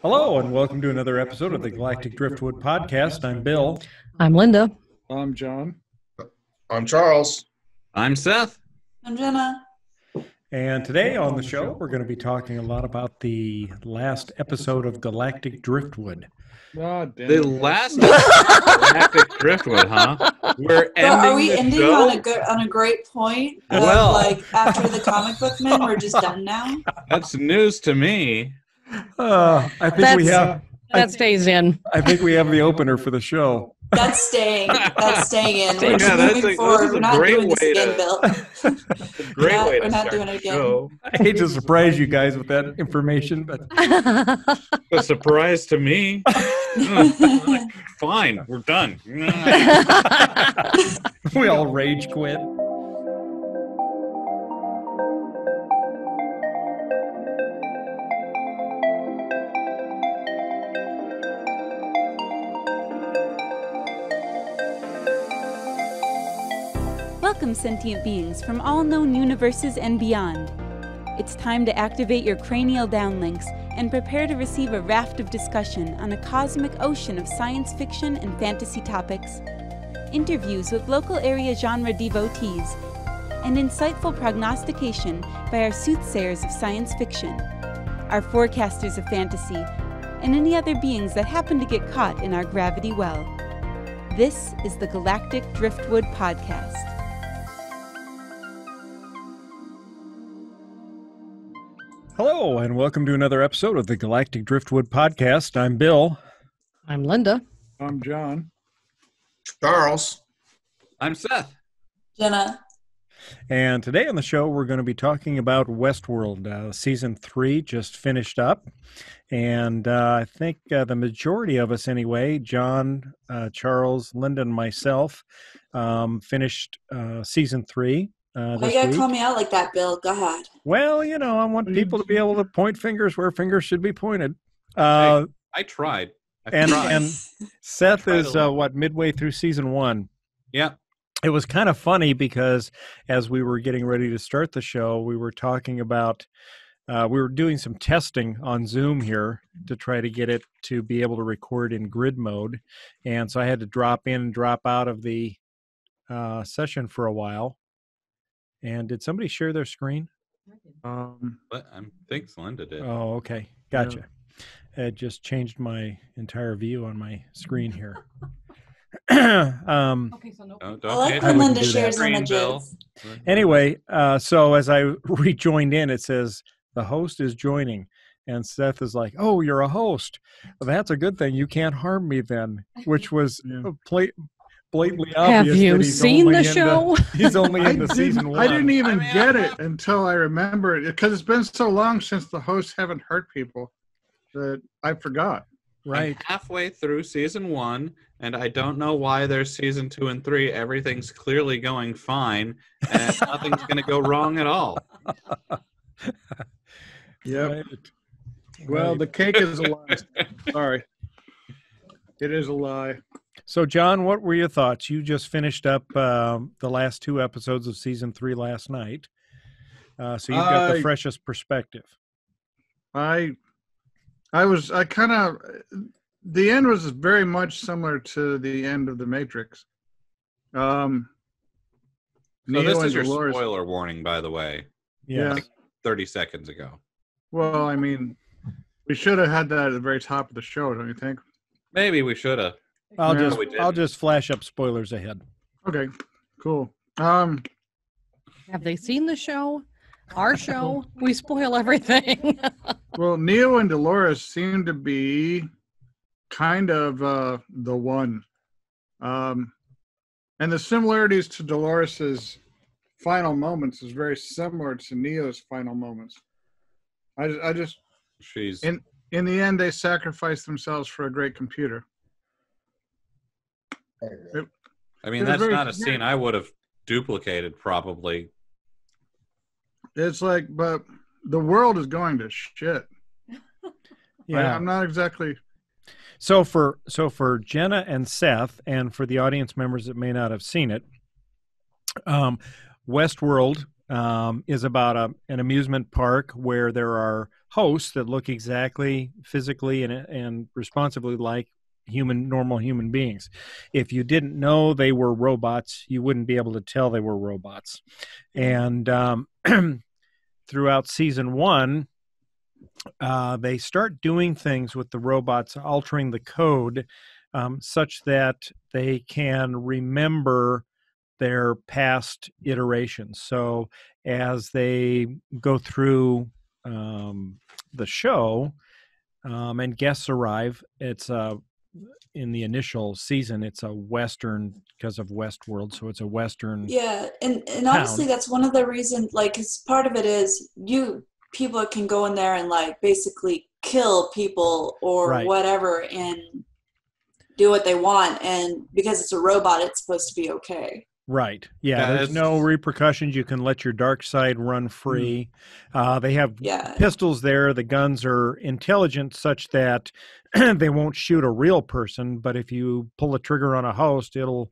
Hello, and welcome to another episode of the Galactic Driftwood podcast. I'm Bill. I'm Linda. I'm John. I'm Charles. I'm Seth. I'm Jenna. And today on the show, we're going to be talking a lot about the last episode of Galactic Driftwood. Oh, damn The last Galactic Driftwood, huh? We're ending. So are we the ending show? on a great point? Of, Well. like after the comic book men, we're just done now. That's news to me. I think we have. That stays in. I think we have the opener for the show. That's staying. That's staying in. We're just Yeah, that's moving this forward. is We're a not great doing this way again, to- Bill. Great Yeah, way we're to not start doing the it again. show. I hate to surprise you guys with that information, but A surprise to me. Fine, we're done. we all rage quit. Welcome, sentient beings from all known universes and beyond. It's time to activate your cranial downlinks and prepare to receive a raft of discussion on a cosmic ocean of science fiction and fantasy topics, interviews with local area genre devotees, and insightful prognostication by our soothsayers of science fiction, our forecasters of fantasy, and any other beings that happen to get caught in our gravity well. This is the Galactic Driftwood Podcast. Hello, and welcome to another episode of the Galactic Driftwood podcast. I'm Bill. I'm Linda. I'm John. Charles. I'm Seth. Jenna. And today on the show, we're going to be talking about Westworld. Season 3 just finished up. And I think the majority of us anyway, John, Charles, Linda, and myself, finished Season 3 Why this you gotta week. call me out like that, Bill? Go ahead. Well, you know, I want people to be able to point fingers where fingers should be pointed. I tried. I And tried. and Seth Tried is a lot. midway through Season 1. Yeah. It was kind of funny because as we were getting ready to start the show, we were talking about, we were doing some testing on Zoom here to try to get it to be able to record in grid mode. And so I had to drop in and drop out of the session for a while. And did somebody share their screen? But I think Linda did. Oh, okay. Gotcha. It just changed my entire view on my screen here. Okay, so no. Don't I like hit when wouldn't Linda do that. shares Green Bill. images. Anyway, so as I rejoined in, it says the host is joining, and Seth is like, "Oh, you're a host. Well, that's a good thing. You can't harm me then," which was blatantly Have obvious. you that he's seen only the in show? He's only in the season one. I didn't even I mean, get I'm it until I remember it because it's been so long since the hosts haven't hurt people that I forgot. Right. I'm halfway through season 1, and I don't know why there's season 2 and 3. Everything's clearly going fine, and nothing's going to go wrong at all. Yep. Right. Well, Right. the cake is a lie. Sorry. It is a lie. So, John, what were your thoughts? You just finished up the last 2 episodes of season 3 last night, so you've got the freshest perspective. The end was very much similar to the end of The Matrix. So Neo this and is your Dolores- spoiler warning, by the way, Yeah. Yeah. 30 seconds ago. Well, I mean, we should have had that at the very top of the show, don't you think? Maybe we should have. I'll Yeah. just We didn't. I'll just flash up spoilers ahead. Okay, cool. Have they seen the show? Our show? We spoil everything. Well, Neo and Dolores seem to be kind of the one. And the similarities to Dolores's final moments is very similar to Neo's final moments. I just, She's in the end, they sacrificed themselves for a great computer. I mean, It was that's very- not a scene I would have duplicated, probably. It's like, but the world is going to shit. Yeah. I'm not exactly. So for Jenna and Seth, and for the audience members that may not have seen it, Westworld is about an amusement park where there are hosts that look exactly physically and responsively like normal human beings. If you didn't know they were robots, you wouldn't be able to tell they were robots. And throughout season 1, they start doing things with the robots, altering the code such that they can remember their past iterations. So as they go through the show and guests arrive, it's in the initial season, it's a Western because of Westworld. So it's a Western. Yeah. And honestly, that's one of the reasons, like, 'cause part of it is people can go in there and like basically kill people or Right. whatever and do what they want. And because it's a robot, it's supposed to be okay. Right. Yeah. Yeah, There's no repercussions. You can let your dark side run free. They have Yeah. pistols there. The guns are intelligent such that they won't shoot a real person, but if you pull the trigger on a host, it'll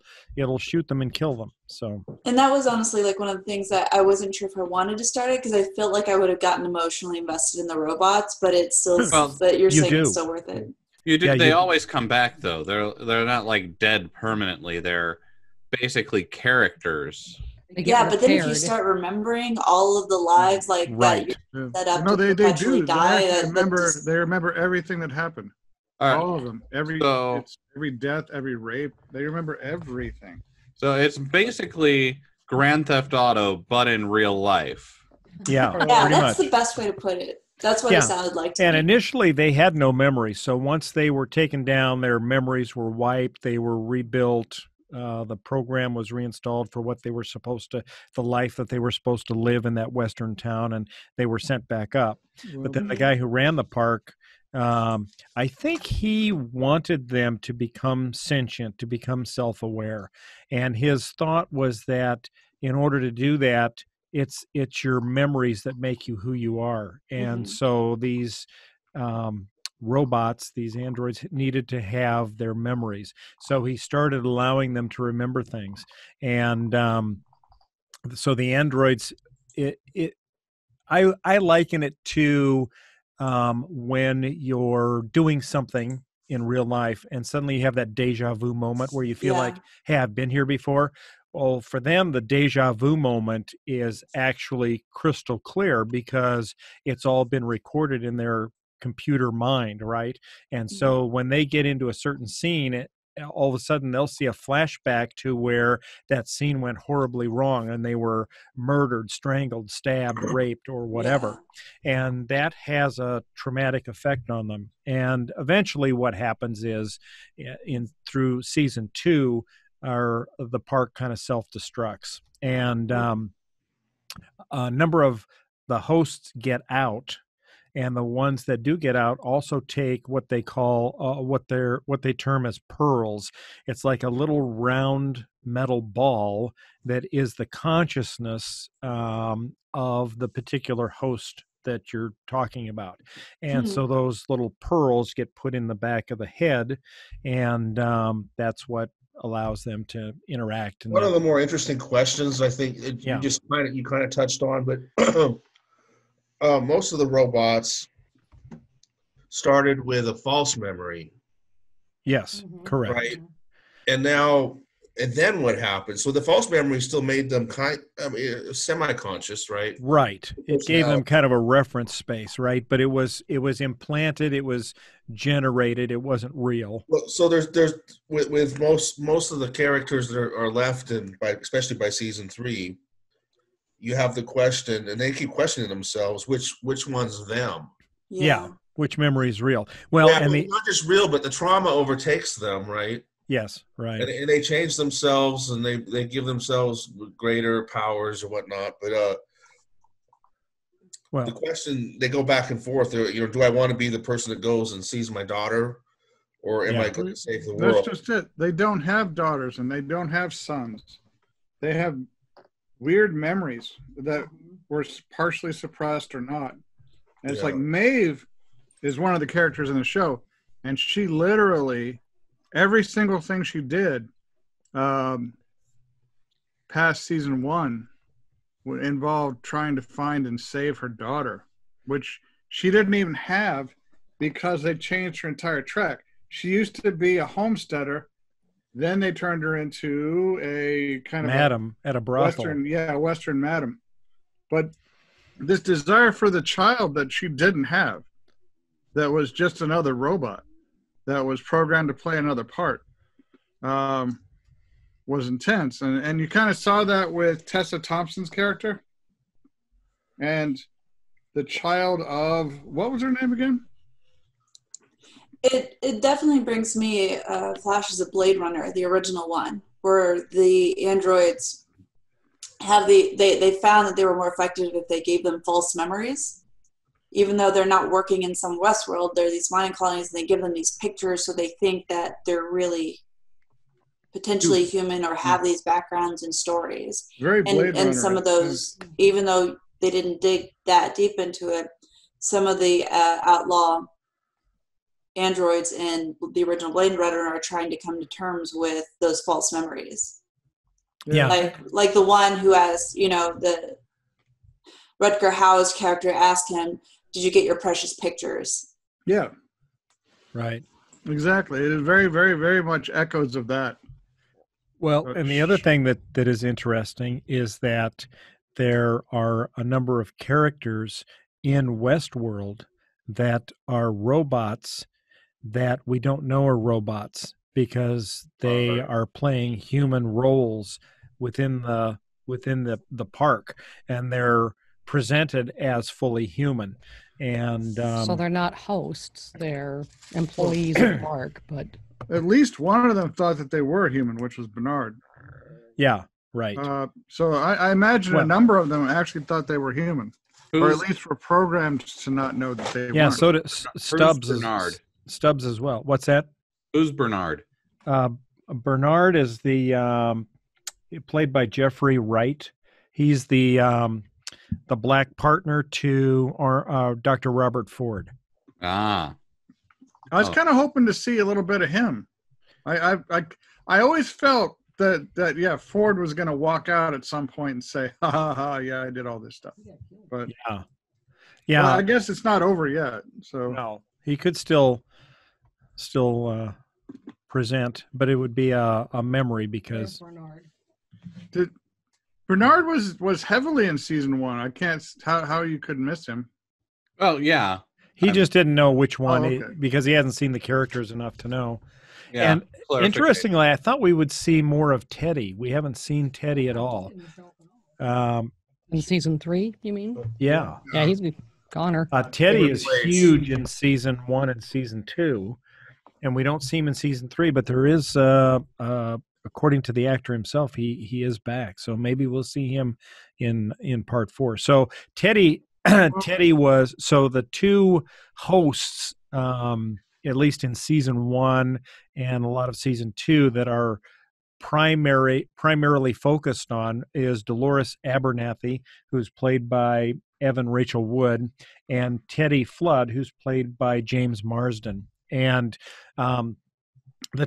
shoot them and kill them. So. And that was honestly like one of the things that I wasn't sure if I wanted to start it because I felt like I would have gotten emotionally invested in the robots, but it's still, Well, but you're you saying do. it's still worth it. You do. Yeah, They you- always come back though. They're not like dead permanently. They're basically characters. They get Yeah, but then if you repaired. start remembering all of the lives like Right. that, Yeah. Set up No, to they perpetually do. die, They that- actually that remember. just- They remember everything that happened. All right. All of them. Every death, every rape. They remember everything. So it's basically Grand Theft Auto, but in real life. Yeah. yeah, pretty that's much. the best way to put it. That's what Yeah. it sounded like to And me. initially, they had no memories. So once they were taken down, their memories were wiped. They were rebuilt. The program was reinstalled for what they were the life that they were supposed to live in that Western town, and they were sent back up. But then the guy who ran the park, I think he wanted them to become sentient, to become self-aware. And his thought was that in order to do that, it's your memories that make you who you are. And Mhm. so these robots, these androids, needed to have their memories. So he started allowing them to remember things. And so the androids, I liken it to when you're doing something in real life and suddenly you have that deja vu moment where you feel Yeah. like, hey, I've been here before. Well, for them, the deja vu moment is actually crystal clear because it's all been recorded in their computer mind, right? And so when they get into a certain scene, all of a sudden they'll see a flashback to where that scene went horribly wrong and they were murdered, strangled, stabbed, raped, or whatever. And that has a traumatic effect on them. And eventually what happens is through season 2, the park kind of self-destructs. And a number of the hosts get out. And the ones that do get out also take what they call what they term as pearls. It's like a little round metal ball that is the consciousness of the particular host that you're talking about. And so those little pearls get put in the back of the head, and that's what allows them to interact. One of the more interesting questions, I think, Yeah. you kind of touched on, but most of the robots started with a false memory, Yes, correct. right? And then what happened? So the false memory still made them semi-conscious, right? Right. It It's gave now- them kind of a reference space, right? But it was implanted, it was generated, it wasn't real. Well, so there's with most of the characters that are left, and especially by season 3, you have the question, and they keep questioning themselves, which one's them? Yeah. Which memory is real? Well, Yeah, and but not just real, but the trauma overtakes them, right? yes, right. And they change themselves, and they give themselves greater powers or whatnot. But Well, the question, they go back and forth. Do I want to be the person that goes and sees my daughter, or am Yeah. I going to save the That's world? just it. They don't have daughters and they don't have sons. They have weird memories that were partially suppressed or not. And it's Yeah. like Maeve is one of the characters in the show, and she literally every single thing she did past season 1, involved trying to find and save her daughter, which she didn't even have because they changed her entire track. She used to be a homesteader. Then they turned her into a kind of madam at a brothel. Western madam. But this desire for the child that she didn't have, that was just another robot, that was programmed to play another part, was intense. And you kind of saw that with Tessa Thompson's character. And the child of, what was her name again? It definitely brings me flashes of Blade Runner, the original one, where the androids have they found that they were more effective if they gave them false memories. Even though they're not working in some Westworld, they're these mining colonies, and they give them these pictures so they think that they're really potentially human or have these backgrounds and stories. Very Blade Runner. And some of those, even though they didn't dig that deep into it, some of the outlaw androids in the original Blade Runner are trying to come to terms with those false memories. Yeah. Like the one who has, the Rutger Hauer's character asked him, "Did you get your precious pictures?" Yeah. Right. Exactly. It is very, very, very much echoes of that. Well, and the other thing that is interesting is that there are a number of characters in Westworld that are robots that we don't know are robots because they are playing human roles within the park, and they're presented as fully human. And so they're not hosts; they're employees of the park. But at least one of them thought that they were human, which was Bernard. Yeah, right. So I imagine a number of them actually thought they were human, or at least were programmed to not know that they weren't. Yeah, so did Stubbs. Bernard. Stubbs as well. What's that? Who's Bernard? Bernard is the played by Jeffrey Wright. He's the black partner to Dr. Robert Ford. I was kind of hoping to see a little bit of him. I always felt that Ford was going to walk out at some point and say, "Ha ha ha! Yeah, I did all this stuff." But well, I guess it's not over yet. So no, he could still present, but it would be a memory because Bernard was heavily in season 1. I can't how you could miss him. Oh yeah, he just didn't know which one because he hasn't seen the characters enough to know. Yeah, and interestingly, I thought we would see more of Teddy. We haven't seen Teddy at all. In season 3, you mean? Yeah. Yeah, he's a goner. Teddy is huge in season 1 and season 2, and we don't see him in season 3. But there is, according to the actor himself, he is back. So maybe we'll see him in part 4. So Teddy was the two hosts. At least in season 1 and a lot of season 2 that are primarily focused on is Dolores Abernathy, who's played by Evan Rachel Wood, and Teddy Flood, who's played by James Marsden. And the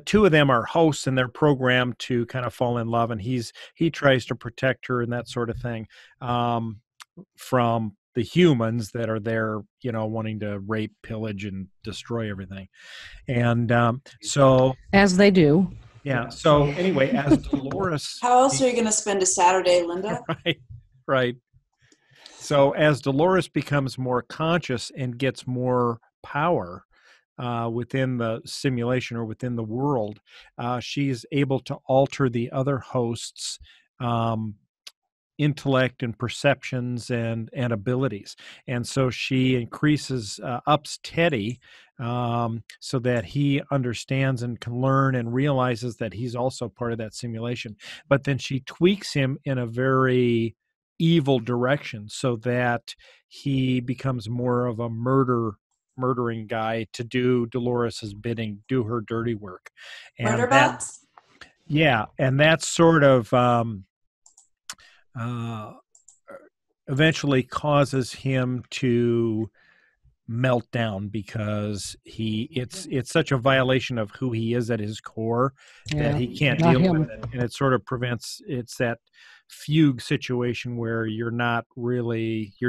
two of them are hosts, and they're programmed to kind of fall in love, and he tries to protect her and that sort of thing from the humans that are there, wanting to rape, pillage, and destroy everything. And so... As they do. Yeah. So anyway, as Dolores... How else are you going to spend a Saturday, Linda? Right. So as Dolores becomes more conscious and gets more power within the simulation or within the world, she's able to alter the other hosts' intellect and perceptions and abilities. And so she ups Teddy so that he understands and can learn and realizes that he's also part of that simulation. But then she tweaks him in a very evil direction so that he becomes more of a murdering guy to do Dolores's bidding, do her dirty work. And murder bots? Yeah, and that's sort of eventually causes him to melt down because it's such a violation of who he is at his core that he can't deal with it, and it sort of prevents. It's that fugue situation where you're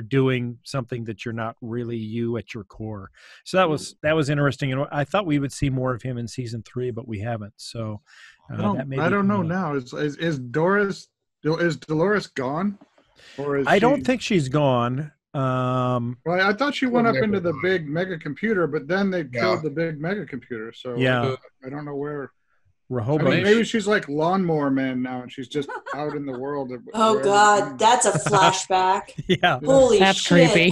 doing something that you're not really you at your core. So that was interesting, and I thought we would see more of him in season 3, but we haven't. So that may I be don't know coming up. now. Is Dolores gone, or is I she? don't think she's gone. Well, I thought she went up into the big mega computer, but then they Yeah. killed the big mega computer. So Yeah. I don't know where. I Rehoboam. mean, maybe she's like Lawnmower Man now, and she's just out in the world. Oh wherever. God, that's a flashback. Yeah. Holy That's shit. creepy.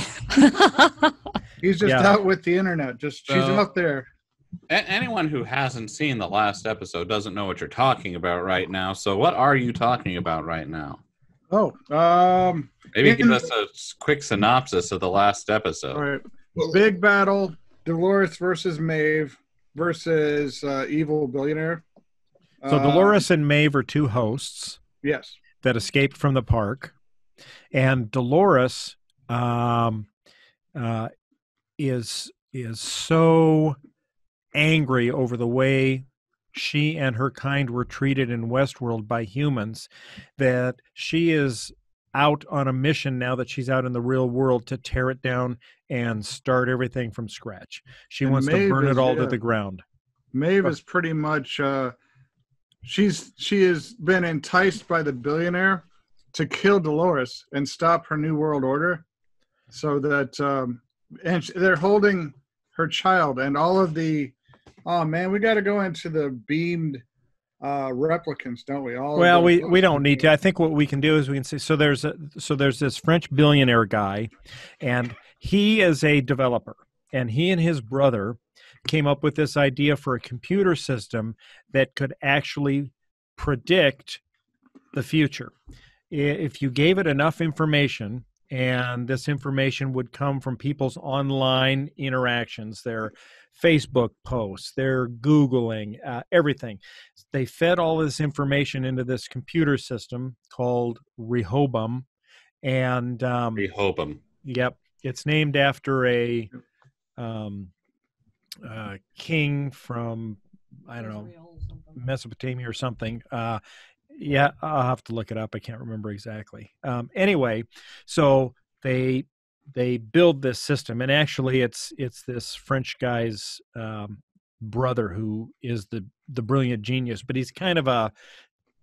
He's just Yeah. out with the internet. She's out there. Anyone who hasn't seen the last episode doesn't know what you're talking about right now. So what are you talking about right now? Oh, Maybe give us a quick synopsis of the last episode. all right. Big battle: Dolores versus Maeve versus evil billionaire. So Dolores and Maeve are two hosts Yes. that escaped from the park, and Dolores is so angry over the way she and her kind were treated in Westworld by humans that she is out on a mission now that she's out in the real world to tear it down and start everything from scratch. She And wants to Maeve burn it is- all to yeah. the ground. Maeve is pretty much she has been enticed by the billionaire to kill Dolores and stop her new world order, so that they're holding her child and all of the. Oh man, we got to go into the beamed replicants, don't we? Well, we don't need to. I think what we can do is we can say so there's this French billionaire guy, and he is a developer, and he and his brother came up with this idea for a computer system that could actually predict the future. If you gave it enough information, and this information would come from people's online interactions, their Facebook posts, their Googling, everything. They fed all this information into this computer system called Rehoboam. And Rehoboam. Yep, it's named after a king from, I don't know, Mesopotamia or something. Yeah, I'll have to look it up. I can't remember exactly. Anyway, so they build this system, and actually it's this French guy's brother who is the brilliant genius, but he's kind of a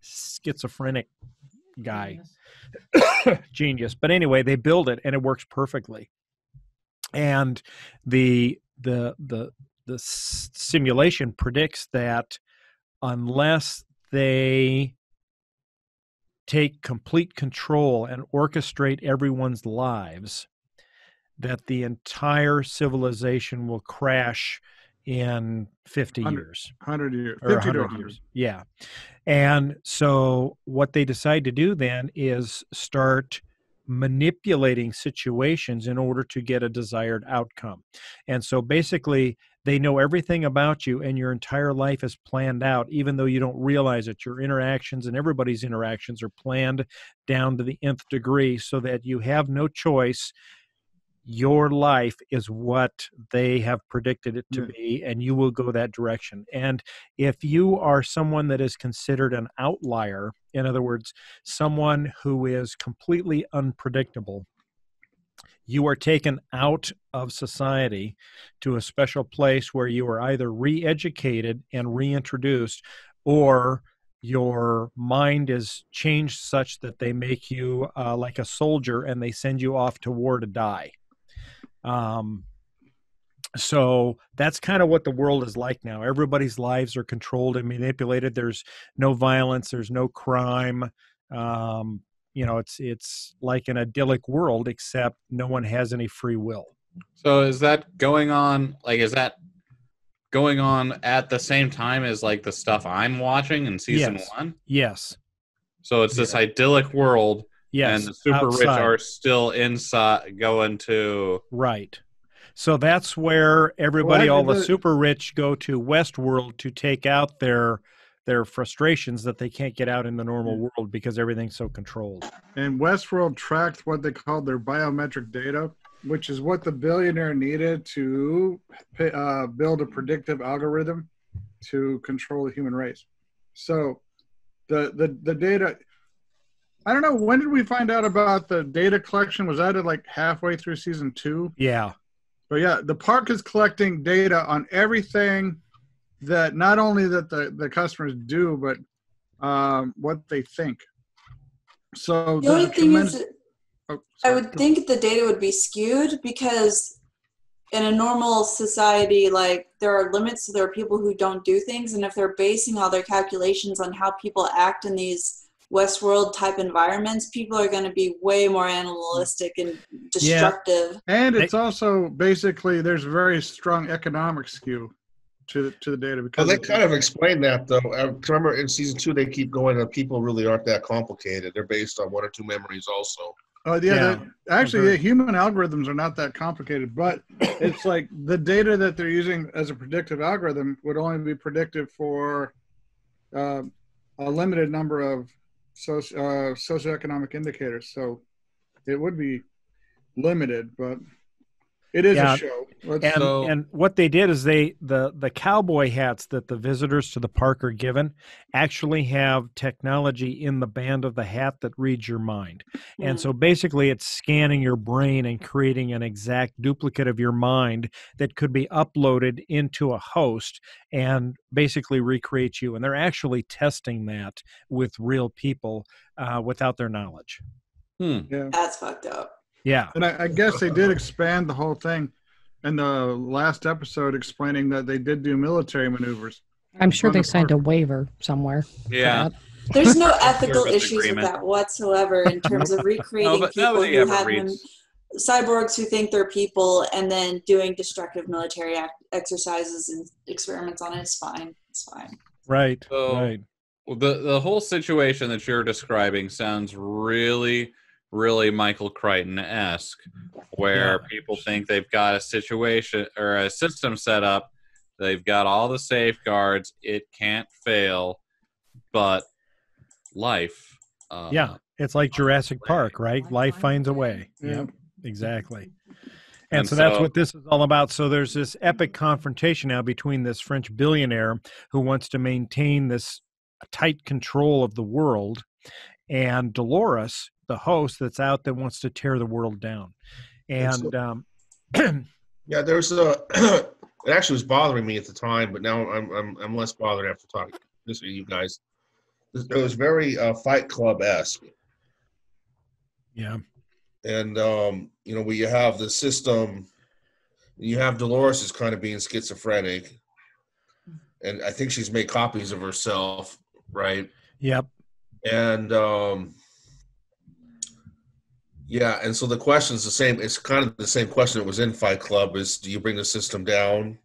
schizophrenic guy. Genius. But anyway, they build it and it works perfectly. And the simulation predicts that unless they take complete control and orchestrate everyone's lives, that the entire civilization will crash in 50 years. 100 years. Or 50 to 100 years. Yeah. And so what they decide to do then is start manipulating situations in order to get a desired outcome. And so basically they know everything about you, and your entire life is planned out, even though you don't realize it. Your interactions and everybody's interactions are planned down to the nth degree, so that you have no choice. Your life is what they have predicted it to be, and you will go that direction. And if you are someone that is considered an outlier, in other words, someone who is completely unpredictable, you are taken out of society to a special place where you are either re-educated and reintroduced, or your mind is changed such that they make you like a soldier and they send you off to war to die. So that's kind of what the world is like now. Everybody's lives are controlled and manipulated. There's no violence. There's no crime. It's like an idyllic world, except no one has any free will. So is that going on? Like, is that going on at the same time as like the stuff I'm watching in season 1? Yes. So it's this idyllic world. Yes. And the super rich are still inside going to... Right. So that's where everybody, all the super rich, go to Westworld to take out their frustrations that they can't get out in the normal world because everything's so controlled. And Westworld tracked what they called their biometric data, which is what the billionaire needed to build a predictive algorithm to control the human race. So the data... I don't know. When did we find out about the data collection? Was that at like halfway through season 2? Yeah. But yeah, the park is collecting data on everything that not only that the customers do, but what they think. So The only thing is, I sorry. would think the data would be skewed because in a normal society, like there are limits, so there are people who don't do things, and if they're basing all their calculations on how people act in these Westworld type environments, people are going to be way more animalistic and destructive. And it's also basically there's very strong economic skew to the data because Well, they kind of explained that though. Remember in season 2 they keep going that people really aren't that complicated. They're based on 1 or 2 memories also. Oh yeah, actually, human algorithms are not that complicated, but it's like the data that they're using as a predictive algorithm would only be predictive for a limited number of socioeconomic indicators. So it would be limited, but it is a show. And what they did is the cowboy hats that the visitors to the park are given actually have technology in the band of the hat that reads your mind. And so basically it's scanning your brain and creating an exact duplicate of your mind that could be uploaded into a host and basically recreate you. And they're actually testing that with real people without their knowledge. Yeah. That's fucked up. Yeah. And I guess they did expand the whole thing in the last episode, explaining that they did do military maneuvers. I'm sure they signed a waiver somewhere. Yeah. There's no ethical issues with that whatsoever in terms of recreating people who have cyborgs who think they're people and then doing destructive military exercises and experiments on it. It's fine. It's fine. Right. So, right. Well, the whole situation that you're describing sounds really, really Michael Crichton-esque, where people think they've got a situation or a system set up, they've got all the safeguards, it can't fail, but life. It's like Jurassic Park, right? Life finds a way. Yeah, exactly. And so that's what this is all about. So there's this epic confrontation now between this French billionaire who wants to maintain this tight control of the world and Dolores, the host that's out that wants to tear the world down. And yeah, there's a it actually was bothering me at the time, but now I'm less bothered after talking this with you guys. It was very Fight Club-esque. Yeah. And where you have the system, you have Dolores is kind of being schizophrenic, and I think she's made copies of herself, right? Yep. And and so the question is the same. It's kind of the same question that was in Fight Club: is do you bring the system down?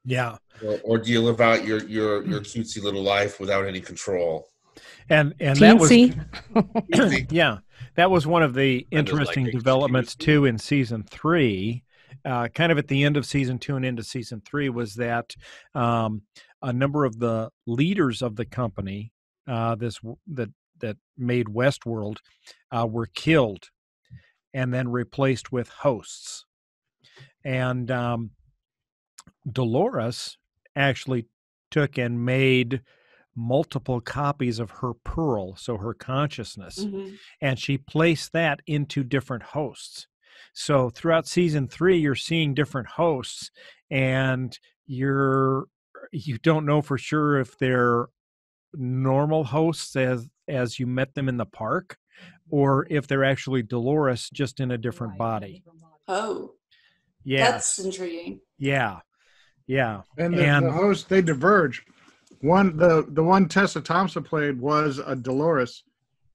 Yeah. Or do you live out your cutesy little life without any control? And that was that was one of the interesting developments too in season 3, kind of at the end of season 2 and into season 3, was that a number of the leaders of the company that made Westworld were killed and then replaced with hosts. And Dolores actually took and made multiple copies of her pearl, so her consciousness, and she placed that into different hosts. So throughout season 3, you're seeing different hosts, and you don't know for sure if they're normal hosts as you met them in the park, or if they're actually Dolores just in a different body. Oh, yeah, that's intriguing. Yeah. And the hosts, they diverge. The one Tessa Thompson played was a Dolores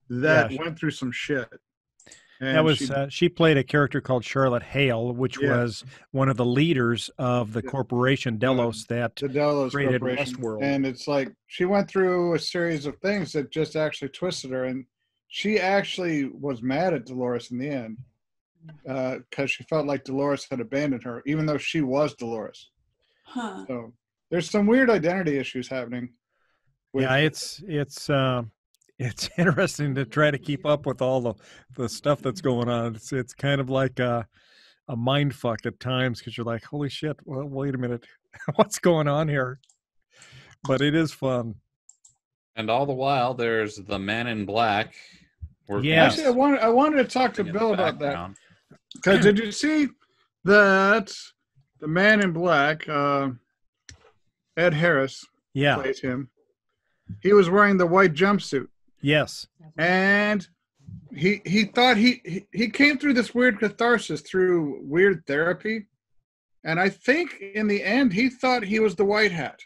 that went through some shit. And that was she played a character called Charlotte Hale, which was one of the leaders of the corporation Delos that created Westworld. And it's like she went through a series of things that just actually twisted her, and she actually was mad at Dolores in the end because she felt like Dolores had abandoned her, even though she was Dolores. Huh. So there's some weird identity issues happening. It's interesting to try to keep up with all the stuff that's going on. It's kind of like a mind fuck at times because you're like, holy shit, well, wait a minute, what's going on here? But it is fun. And all the while, there's the Man in Black. Yes. Actually, I wanted to talk to in the Bill about that. background. Because did you see that the Man in Black, Ed Harris Yeah. plays him. He was wearing the white jumpsuit, Yes. and he thought he came through this weird catharsis through weird therapy, and I think in the end he thought he was the White Hat.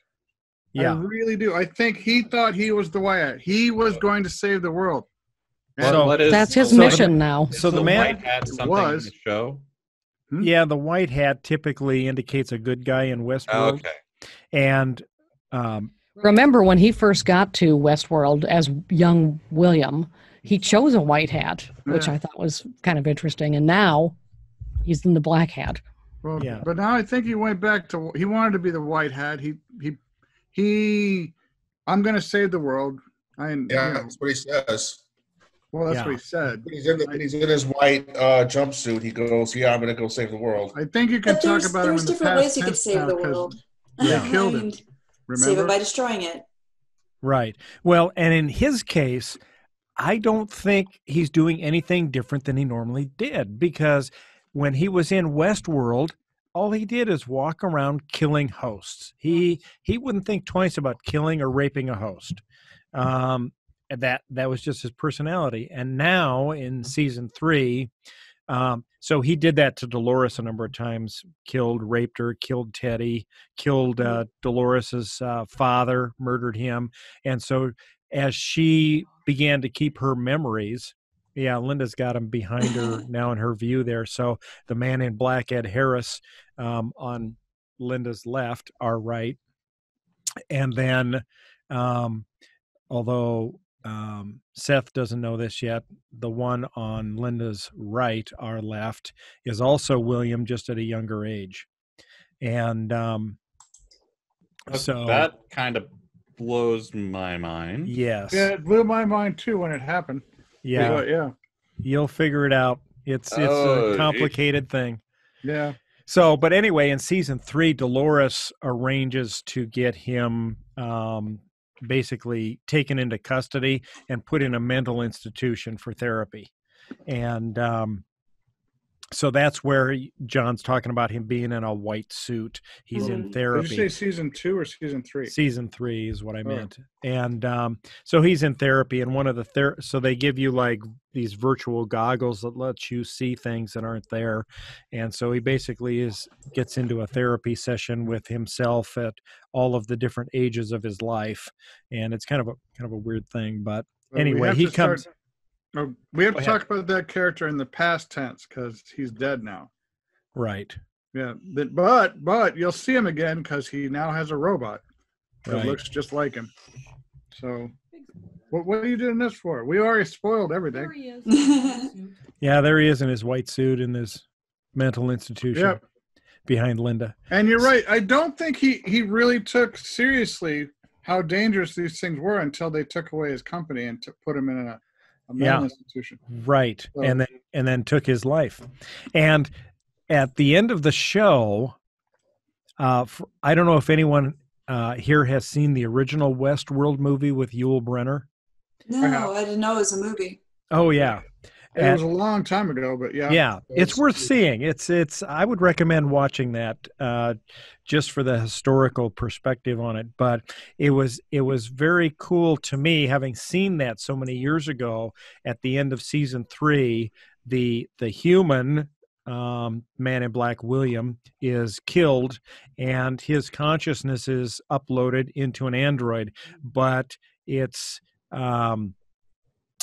I Yeah. really do. I think he thought he was the White Hat. He was going to save the world. So- What is- That's his so the- mission now. So the the man, White Hat something in was. the show? yeah, the white hat typically indicates a good guy in Westworld, Okay. and Remember when he first got to Westworld as young William, he chose a white hat, which Yeah. I thought was kind of interesting. And now he's in the black hat. Well, Yeah. but now I think he went back to he wanted to be the White Hat. He I'm going to save the world. Yeah, you know, that's what he says. well, that's Yeah. what he said. When he's in his white jumpsuit, he goes, "Yeah, I'm going to go save the world." I think you can But talk there's, about him in there's the different past ways you could tense save now the 'cause world. they I killed him. mean, Remember? save it by destroying it. right. Well, and in his case, I don't think he's doing anything different than he normally did, because when he was in Westworld, all he did is walk around killing hosts. He wouldn't think twice about killing or raping a host. And that was just his personality. And now in season 3, so he did that to Dolores a number of times, raped her, killed Teddy, killed Dolores's father, murdered him. And so as she began to keep her memories, yeah, Linda's got him behind her now in her view there. So the Man in Black, Ed Harris, on Linda's left, our right. And then, although Seth doesn't know this yet, the one on Linda's right, our left, is also William, just at a younger age. And so that kind of blows my mind. yes, Yeah, it blew my mind too when it happened. yeah, But yeah. you'll figure it out. It's Oh, a complicated thing. Yeah. So, but anyway, in season 3, Dolores arranges to get him basically taken into custody and put in a mental institution for therapy. And so that's where John's talking about him being in a white suit. He's in Mhm. therapy. Did you say season 2 or season 3? Season 3 is what I Oh. meant. And so he's in therapy, and one of the so they give you like these virtual goggles that let you see things that aren't there. And so he basically gets into a therapy session with himself at all of the different ages of his life. And it's kind of a weird thing, but anyway, he comes. We have Go to ahead. talk about that character in the past tense because he's dead now. Right. Yeah, but you'll see him again because he now has a robot that Right. looks just like him. So, what are you doing this for? We already spoiled everything. Yeah, there he is in his white suit in this mental institution Yep. behind Linda. And you're right. I don't think he really took seriously how dangerous these things were until they took away his company and put him in a mental institution. Right. So- And then took his life. And at the end of the show, I don't know if anyone here has seen the original Westworld movie with Yul Brynner. No, I didn't know it was a movie. Oh yeah. It was a long time ago, but yeah. Yeah, it's worth seeing. It's I would recommend watching that just for the historical perspective on it. But it was very cool to me, having seen that so many years ago. At the end of season 3, the human Man in Black William is killed, and his consciousness is uploaded into an android, but it's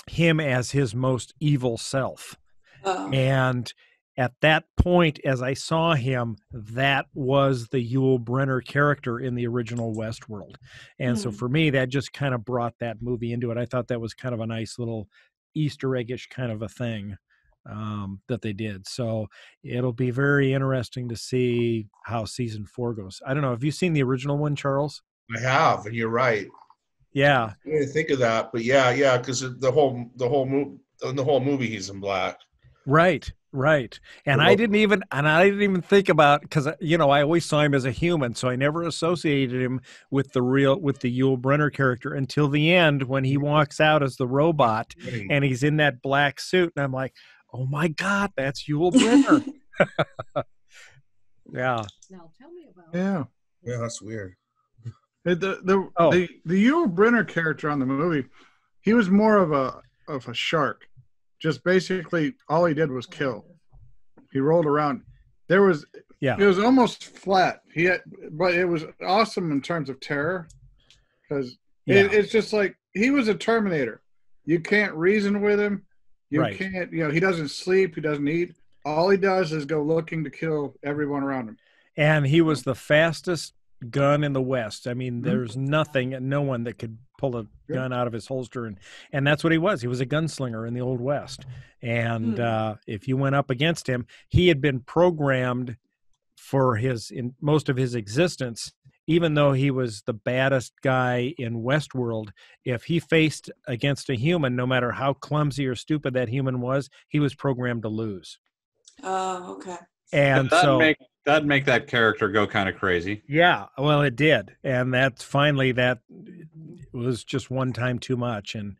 him as his most evil self. Oh. And at that point, as I saw him, that was the Yul Brynner character in the original Westworld. And so for me, that just kind of brought that movie into it. I thought that was kind of a nice little Easter eggish kind of a thing that they did. So it'll be very interesting to see how season 4 goes. I don't know. Have you seen the original one, Charles? I have, and you're right. Yeah. I didn't think of that, but yeah, because the whole movie he's in black. Right. Right. And I didn't even think about, because I always saw him as a human, so I never associated him with the Yul Brynner character until the end when he walks out as the robot and he's in that black suit, and I'm like, oh my God, that's Yul Brynner. Yeah. Now tell me about. Yeah. Yeah, that's weird. The Yul Brynner character on the movie, he was more of a shark. Just basically all he did was kill. He rolled around. It was almost flat. But it was awesome in terms of terror, because it's just like he was a Terminator. You can't reason with him. You can't. He doesn't sleep. He doesn't eat. All he does is go looking to kill everyone around him. And he was the fastest gun in the West. I mean, there's no one that could pull a gun out of his holster, and that's what he was. He was a gunslinger in the Old West. And if you went up against him, he had been programmed in most of his existence, even though he was the baddest guy in Westworld. If he faced against a human, no matter how clumsy or stupid that human was, he was programmed to lose. Oh, okay. And that'd make that character go kind of crazy. Yeah, well, it did, and that was just one time too much, and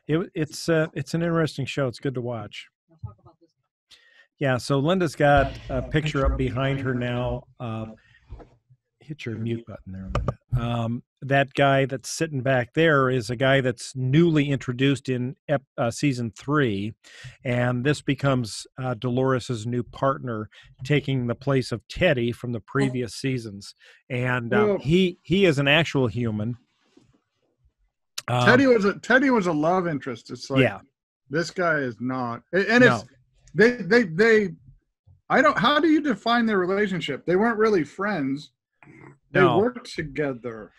it's an interesting show. It's good to watch. Yeah, so Linda's got a picture up behind her now. Hit your mute button there a minute. That guy that's sitting back there is a guy that's newly introduced in season 3, and this becomes Dolores's new partner, taking the place of Teddy from the previous seasons. And he is an actual human. Teddy was a love interest. It's like, this guy is not, and it's how do you define their relationship? They weren't really friends. They worked together.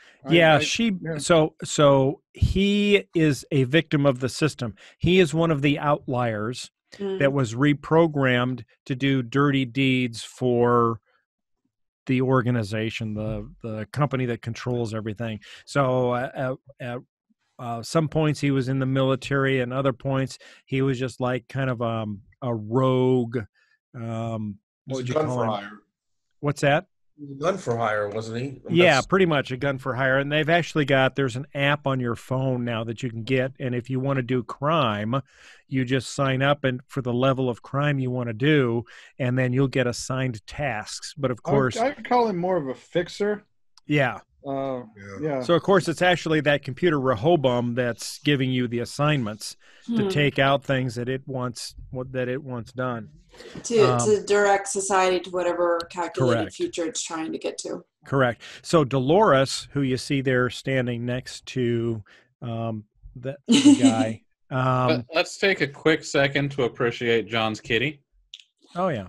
So he is a victim of the system. He is one of the outliers that was reprogrammed to do dirty deeds for the organization, the company that controls everything. So at some points he was in the military, and other points he was just like kind of a rogue. What would you call him? What's that? Gun for hire, wasn't he? Yeah, pretty much a gun for hire. And they've actually there's an app on your phone now that you can get. And if you want to do crime, you just sign up for the level of crime you want to do, and then you'll get assigned tasks. But of course, I call him more of a fixer. Yeah. So of course it's actually that computer Rehoboam that's giving you the assignments to take out things that it wants done. To direct society to whatever calculated future it's trying to get to. Correct. So Dolores, who you see there standing next to the guy. Let's take a quick second to appreciate John's kitty. Oh, yeah.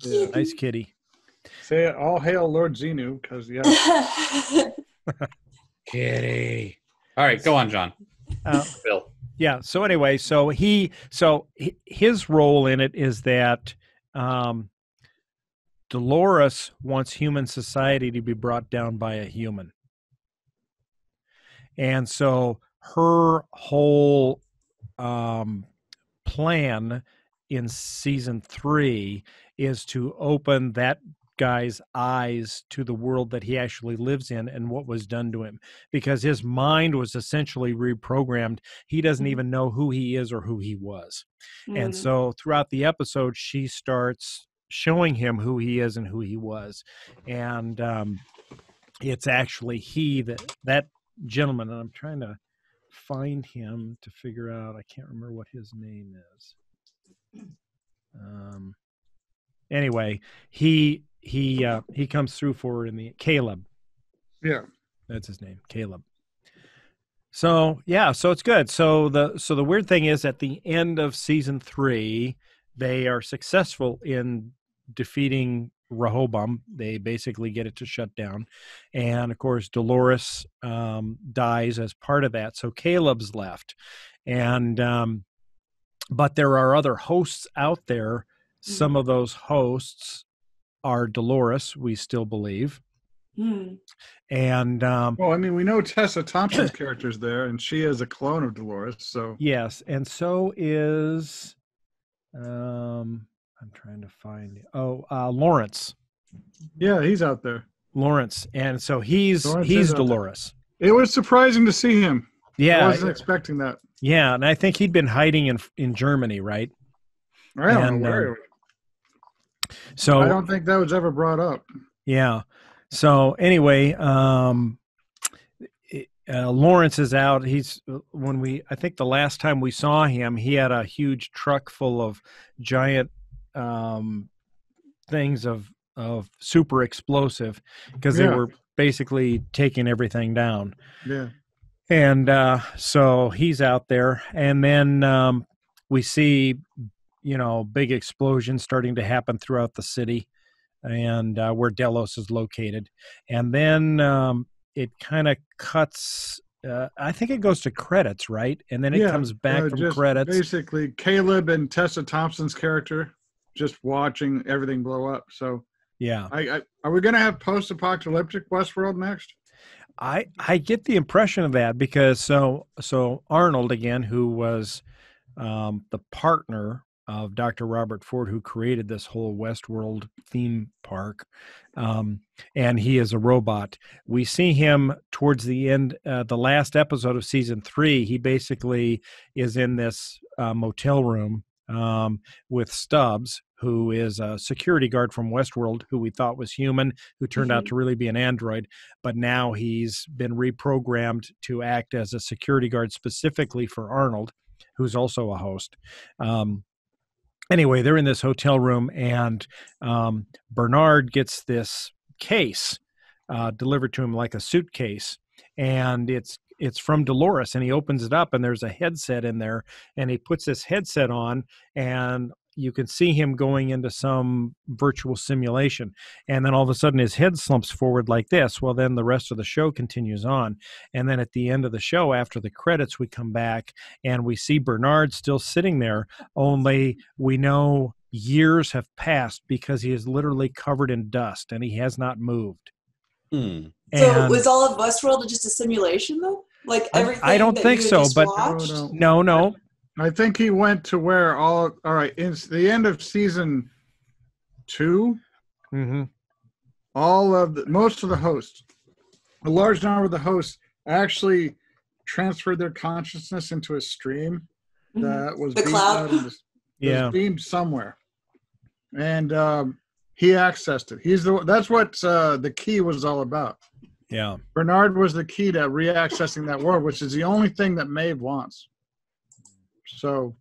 Nice kitty. Say it, all hail Lord Xenu, because Kitty. All right, go on, John. Bill. Yeah. So anyway, his role in it is that Dolores wants human society to be brought down by a human, and so her whole plan in season 3 is to open that guy's eyes to the world that he actually lives in and what was done to him, because his mind was essentially reprogrammed. He doesn't even know who he is or who he was. And so throughout the episode, she starts showing him who he is and who he was. And it's actually that gentleman, and I'm trying to find him to figure out, I can't remember what his name is. Anyway, he comes through for it in the Caleb. Yeah, that's his name, Caleb. So so it's good. So the weird thing is, at the end of season 3, they are successful in defeating Rehoboam. They basically get it to shut down, and of course Dolores dies as part of that. So Caleb's left, and but there are other hosts out there. Some of those hosts are Dolores, we still believe. And well, I mean, we know Tessa Thompson's character's there, and she is a clone of Dolores. So yes, and so is I'm trying to find. Lawrence. Yeah, he's out there. Lawrence, and so he's Lawrence is out there. Dolores. It was surprising to see him. Yeah, I wasn't expecting that. yeah, and I think he'd been hiding in Germany, right? I don't know where. So I don't think that was ever brought up. Yeah. So anyway, Lawrence is out. I think the last time we saw him, he had a huge truck full of giant things of super explosive because they were basically taking everything down. Yeah. And so he's out there, and then we see, big explosions starting to happen throughout the city, and where Delos is located. And then it kind of cuts. I think it goes to credits, right? And then it comes back from just credits. Basically, Caleb and Tessa Thompson's character just watching everything blow up. So yeah, are we going to have post-apocalyptic Westworld next? I get the impression of that because so Arnold, again, who was the partner of Dr. Robert Ford, who created this whole Westworld theme park, and he is a robot. We see him towards the end, the last episode of season 3. He basically is in this motel room with Stubbs, who is a security guard from Westworld, who we thought was human, who turned out to really be an android. But now he's been reprogrammed to act as a security guard specifically for Arnold, who's also a host. Anyway, they're in this hotel room, and Bernard gets this case delivered to him like a suitcase, and it's from Dolores, and he opens it up, and there's a headset in there, and he puts this headset on, and you can see him going into some virtual simulation, and then all of a sudden his head slumps forward like this. Well, then the rest of the show continues on, and then at the end of the show, after the credits, we come back and we see Bernard still sitting there, only we know years have passed because he is literally covered in dust and he has not moved. So was all of Westworld just a simulation, though? Like everything? I don't think so, but no. I think he went to where all right. In the end of season 2, most of the hosts, a large number of the hosts, actually transferred their consciousness into a stream that was the cloud. Beamed somewhere, and he accessed it. That's what the key was all about. Yeah, Bernard was the key to reaccessing that world, which is the only thing that Maeve wants. So,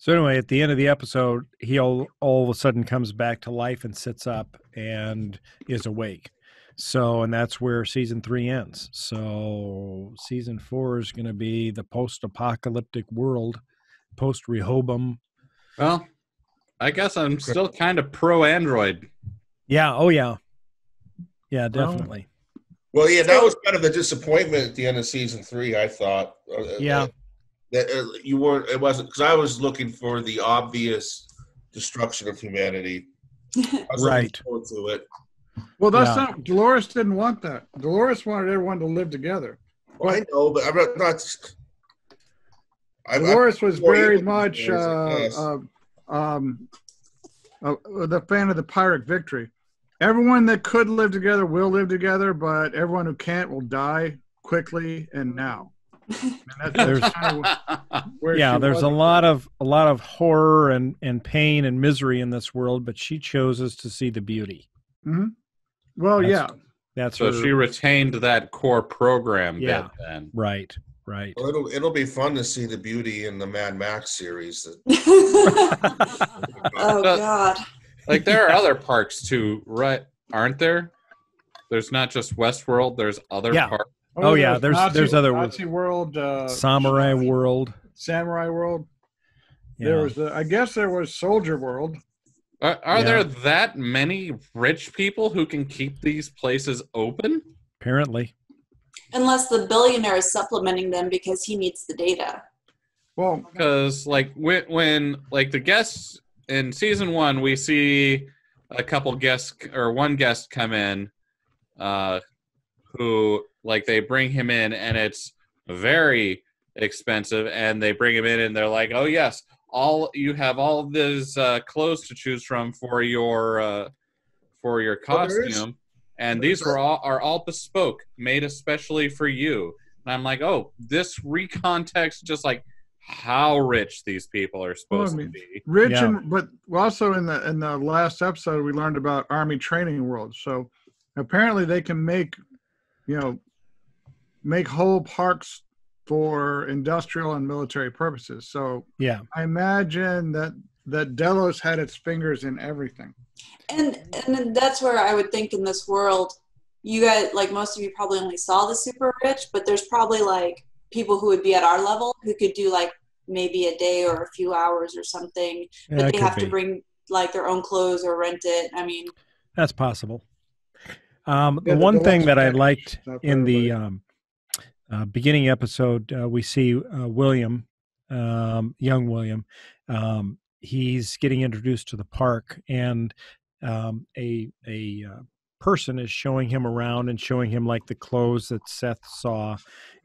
So anyway, at the end of the episode, he all of a sudden comes back to life and sits up and is awake. So, and that's where season 3 ends. So season 4 is going to be the post-apocalyptic world, post-Rehoboam. Well, I guess I'm still kind of pro-Android. Yeah. Oh, yeah. Yeah, definitely. Well, yeah, that was kind of a disappointment at the end of season 3, I thought. Yeah. That you weren't, it wasn't, because I was looking for the obvious destruction of humanity. I was right. looking forward to it. Well, that's not, Dolores didn't want that. Dolores wanted everyone to live together. Well, I know, but I'm not. Dolores was very much the fan of the Pyrrhic victory. Everyone that could live together will live together, but everyone who can't will die quickly and now. And that's kind of where there's a lot of horror and pain and misery in this world, but she chooses to see the beauty. Mm-hmm. Well, that's so she retained that core program bit then. Right. Well, it'll be fun to see the beauty in the Mad Max series. Oh God. Like there are other parks too, right? Aren't there? There's not just Westworld. There's other parks. Oh yeah, there's other Nazi World, Samurai World. Yeah. There was I guess there was Soldier World. Are there that many rich people who can keep these places open? Apparently. Unless the billionaire is supplementing them because he needs the data. Well, because like when like the guests in season 1, we see a couple guests or one guest come in, who like they bring him in and it's very expensive, and they bring him in and they're like, oh yes, you have all these clothes to choose from for your costume, and these are all bespoke, made especially for you. And I'm like, oh, this recontext just like how rich these people are supposed to be. Rich, but also in the last episode we learned about Army Training World. So apparently they can make whole parks for industrial and military purposes. So yeah, I imagine that Delos had its fingers in everything. And that's where I would think in this world, you guys, like most of you probably only saw the super rich, but there's probably like people who would be at our level who could do like maybe a day or a few hours or something, but they have to bring like their own clothes or rent it. I mean, that's possible. The one thing that I liked in the beginning episode, we see William, young William. He's getting introduced to the park, and a person is showing him around and showing him like the clothes that Seth saw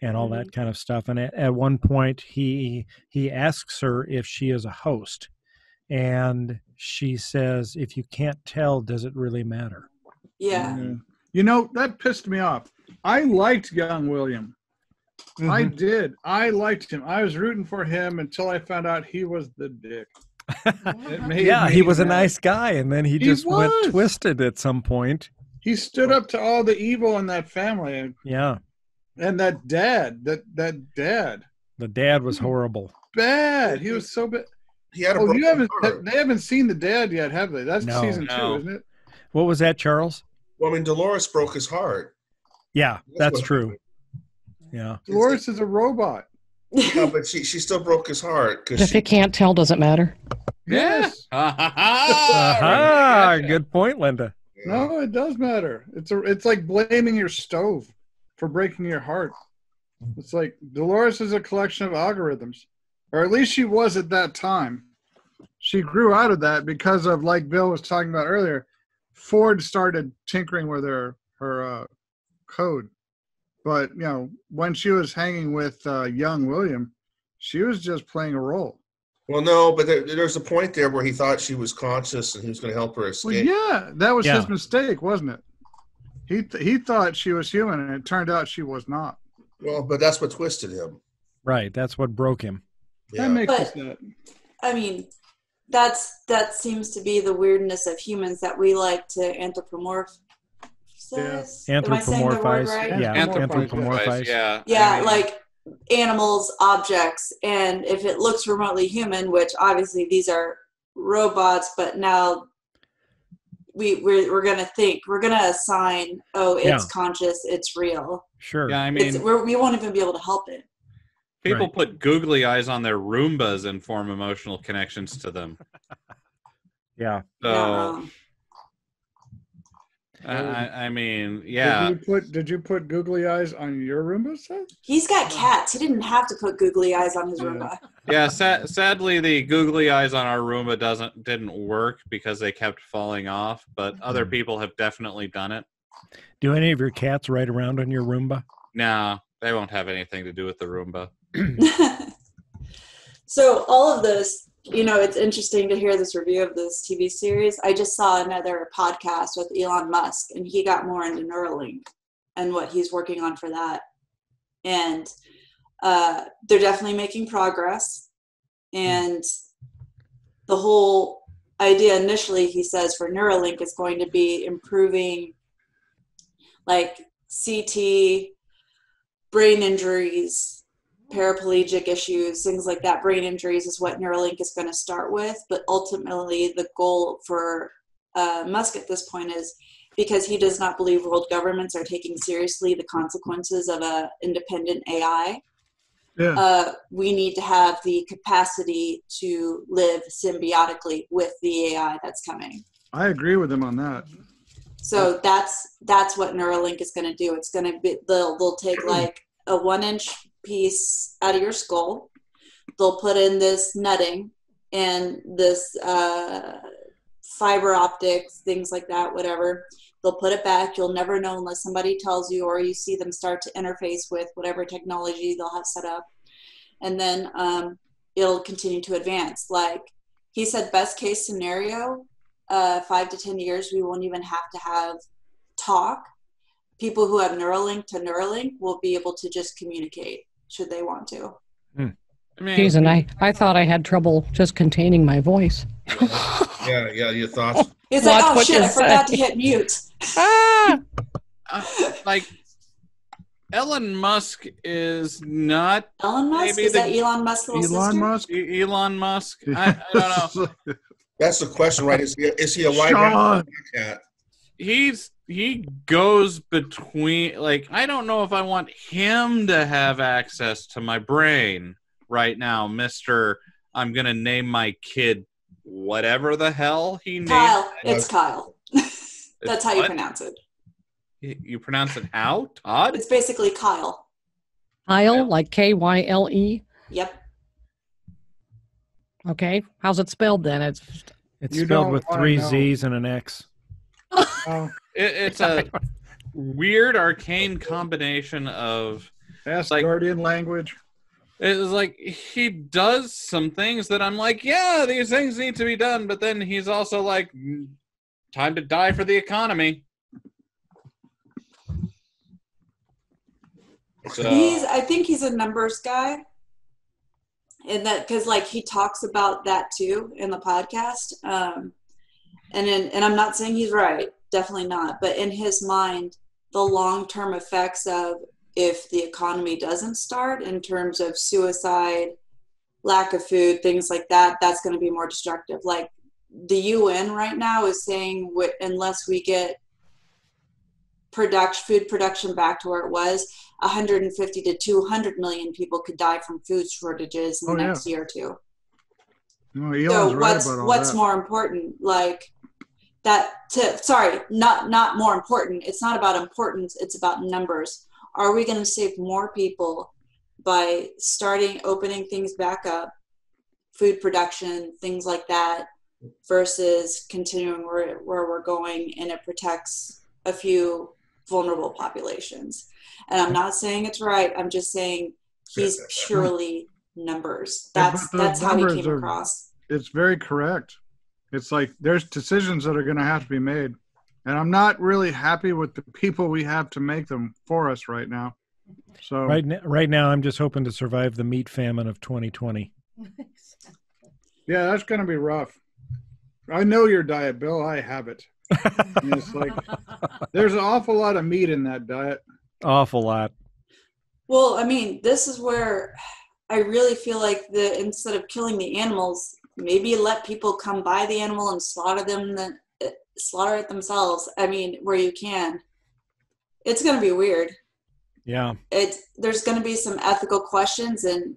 and all that kind of stuff. And at one point he asks her if she is a host, and she says, if you can't tell, does it really matter? Yeah. That pissed me off. I liked young William. I did. I liked him. I was rooting for him until I found out he was the dick. He was a nice guy, and then he just went twisted at some point. He stood up to all the evil in that family. Yeah. And that dad, that dad. The dad was horrible. Bad. He was so bad. He had a they haven't seen the dad yet, have they? That's season 2, isn't it? What was that, Charles? Well, I mean, Dolores broke his heart. Yeah, that's true. Yeah. Dolores is a robot. Yeah, but she still broke his heart. If it can't tell, does it matter? Yes. Good point, Linda. No, it does matter. It's like blaming your stove for breaking your heart. It's like Dolores is a collection of algorithms, or at least she was at that time. She grew out of that because of, like Bill was talking about earlier, Ford started tinkering with her code. But, when she was hanging with young William, she was just playing a role. Well, no, but there's a point there where he thought she was conscious and he was going to help her escape. Well, yeah, that was his mistake, wasn't it? He thought she was human, and it turned out she was not. Well, but that's what twisted him. Right, that's what broke him. Yeah. That makes sense. I mean, that seems to be the weirdness of humans, that we like to anthropomorphize. Yeah. Anthropomorphize. Right? Yeah, anthropomorphize. Yeah. Yeah, like animals, objects, and if it looks remotely human, which obviously these are robots, but now we're gonna think, we're gonna assign, it's conscious, it's real. Sure. Yeah, I mean, we won't even be able to help it. People put googly eyes on their Roombas and form emotional connections to them. Yeah. So, I mean, yeah. Did you put googly eyes on your Roomba, Seth? He's got cats. He didn't have to put googly eyes on his Roomba. Yeah, sadly, the googly eyes on our Roomba didn't work because they kept falling off, but other people have definitely done it. Do any of your cats ride around on your Roomba? No, they won't have anything to do with the Roomba. So all of this, it's interesting to hear this review of this TV series. I just saw another podcast with Elon Musk, and he got more into Neuralink and what he's working on for that. And they're definitely making progress. And the whole idea initially, he says, for Neuralink is going to be improving like CT, brain injuries, paraplegic issues, things like that. Brain injuries is what Neuralink is going to start with, but ultimately the goal for Musk at this point is, because he does not believe world governments are taking seriously the consequences of an independent AI. Yeah. We need to have the capacity to live symbiotically with the AI that's coming. I agree with him on that. So that's what Neuralink is going to do. It's going to be, they'll take like a 1-inch piece out of your skull. They'll put in this netting and this fiber optics, things like that, whatever. They'll put it back. You'll never know unless somebody tells you, or you see them start to interface with whatever technology they'll have set up. And then it'll continue to advance. Like he said, best case scenario, 5 to 10 years, we won't even have to have talk. People who have Neuralink to Neuralink will be able to just communicate should they want to. I mean, Geez, and I thought I had trouble just containing my voice. Yeah, your thoughts. It's Watch like, oh what shit, you I forgot say. to hit mute. Ah! like Elon Musk is not Elon Musk? maybe Is that Elon Musk's little Elon sister? Musk. Elon Musk. I don't know. That's the question, right? Is he a white hat or a Sean. black hat? He goes between, like, I don't know if I want him to have access to my brain right now, Mr. I'm gonna name my kid whatever the hell he named. Kyle. It's Kyle. That's how you What? pronounce it. You pronounce it how? Todd? It's basically Kyle. Kyle, like Kyle. Yep. Okay. How's it spelled then? It's It's You spelled don't with wanna 3 know. Z's and an X. Oh, It's a weird arcane combination of, that's Like- Guardian language. it's like he does some things that I'm like, yeah, these things need to be done, but then he's also like, time to die for the economy. So, I think he's a numbers guy. And that, because like he talks about that too in the podcast. And I'm not saying he's right, definitely not. But in his mind, the long-term effects of if the economy doesn't start in terms of suicide, lack of food, things like that, that's going to be more destructive. Like the UN right now is saying unless we get food production back to where it was, 150 to 200 million people could die from food shortages in the next year or two. No, Elon's So right about all what's that. more important? Like not more important. It's not about importance. It's about numbers. Are we going to save more people by opening things back up, food production, things like that, versus continuing where we're going, and it protects a few vulnerable populations? And I'm not saying it's right. I'm just saying he's purely numbers. Yeah, That's but those how he numbers came are- across. It's very correct. It's like there's decisions that are going to have to be made. And I'm not really happy with the people we have to make them for us right now. So Right now, I'm just hoping to survive the meat famine of 2020. yeah, that's going to be rough. I know your diet, Bill. I have it. And it's like there's an awful lot of meat in that diet. Awful lot. Well, I mean, this is where I really feel like instead of killing the animals, maybe let people come by the animal and slaughter it themselves. I mean, where you can. It's going to be weird. Yeah. There's going to be some ethical questions, and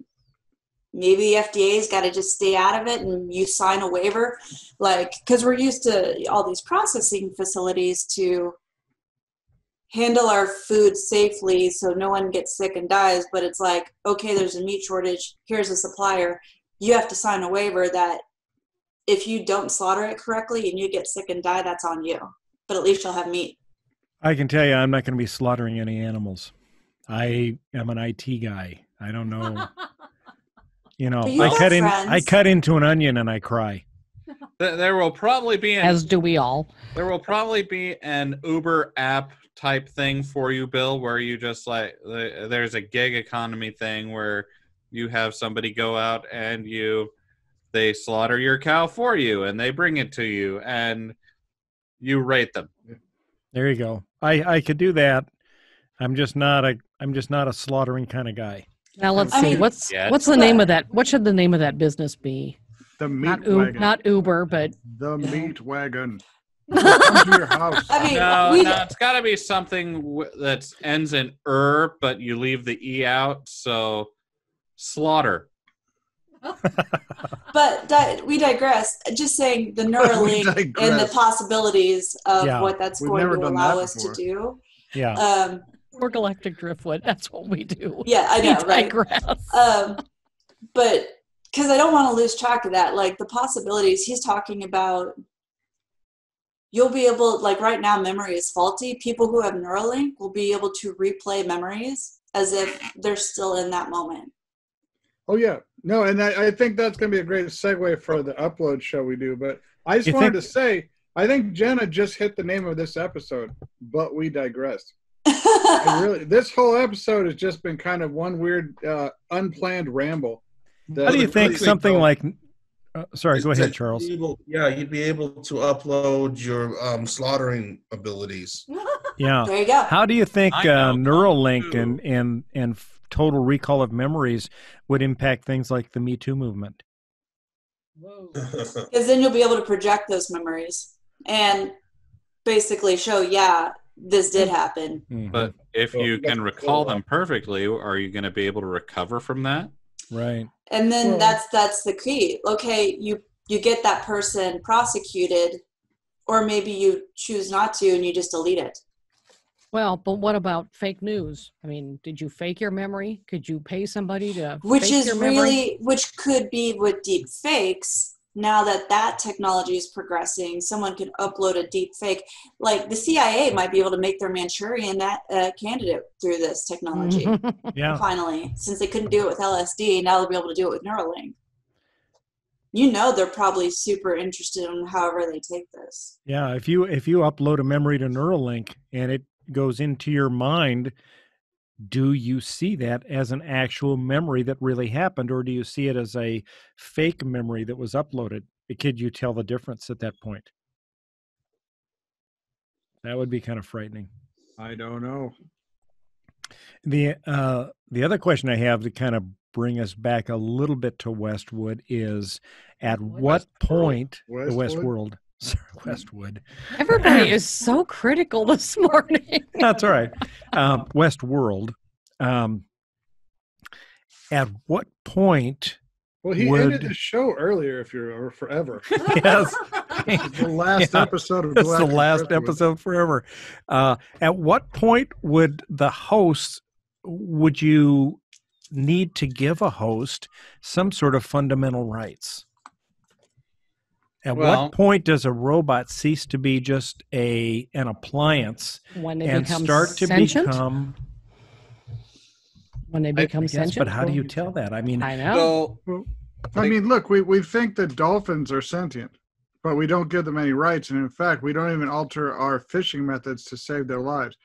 maybe the FDA's got to just stay out of it, and you sign a waiver, like, because we're used to all these processing facilities to handle our food safely so no one gets sick and dies. But it's like, okay, there's a meat shortage. Here's a supplier. You have to sign a waiver that if you don't slaughter it correctly and you get sick and die, that's on you. But at least you'll have meat. I can tell you I'm not going to be slaughtering any animals. I am an IT guy. I don't know. You know, But you I have cut friends. into an onion and I cry. there will probably be as do we all. there will probably be an Uber app type thing for you, Bill, where you just like there's a gig economy thing where you have somebody go out and they slaughter your cow for you and they bring it to you and you rate them. There you go. I could do that. I'm just not a slaughtering kind of guy. Now let's I see. mean- What's the name of that? What should the name of that business be? The meat Not wagon. not Uber, but The meat wagon. We'll come to your house. I mean, No, we, it's got to be something that ends in but you leave the e out. So slaughter. but we digress. Just saying the Neuralink and the digress. possibilities of Yeah. what that's We've going never to done allow that us before. to do. Yeah. we're Galactic Driftwood. That's what we do. Yeah, I We know, right? digress. But because I don't want to lose track of that, like the possibilities he's talking about, you'll be able, like right now, memory is faulty. People who have Neuralink will be able to replay memories as if they're still in that moment. Oh yeah, No, and I think that's going to be a great segue for the upload show we do. But I just wanted to say, I think Jenna just hit the name of this episode, but we digress. This whole episode has just been kind of one weird, unplanned ramble. How do you think something like... sorry, go ahead, Charles. You'd be able to upload your slaughtering abilities. Yeah. There you go. How do you think Neuralink and total recall of memories would impact things like the Me Too movement? Because then you'll be able to project those memories and basically show, this did happen. But if you can recall them perfectly, are you going to be able to recover from that? Right. And then that's the key. Okay, you get that person prosecuted, or maybe you choose not to and you just delete it. Well, but what about fake news? I mean, did you fake your memory? Could you pay somebody to which fake is your memory? which could be with deep fakes. Now that technology is progressing, someone can upload a deep fake. Like the CIA might be able to make their Manchurian candidate through this technology. Yeah. Finally, since they couldn't do it with LSD, now they'll be able to do it with Neuralink. You know, they're probably super interested in however they take this. Yeah, if you upload a memory to Neuralink and it goes into your mind, do you see that as an actual memory that really happened, or do you see it as a fake memory that was uploaded? Could you tell the difference at that point? That would be kind of frightening. I don't know. The other question I have to kind of bring us back a little bit to Westwood is, at what point the Westworld. Westwood. Everybody is so critical this morning. That's all right. Westworld. At what point? Well, he ended the show earlier, or forever. Yes. It's the last episode of Galactic Driftwood. It's the last episode forever. At what point would you need to give a host some sort of fundamental rights? At what point does a robot cease to be just an appliance when they and become start to sentient? become? When they become sentient? But how do you tell that? I mean, I know. Look, we think that dolphins are sentient, but we don't give them any rights. And in fact, we don't even alter our fishing methods to save their lives.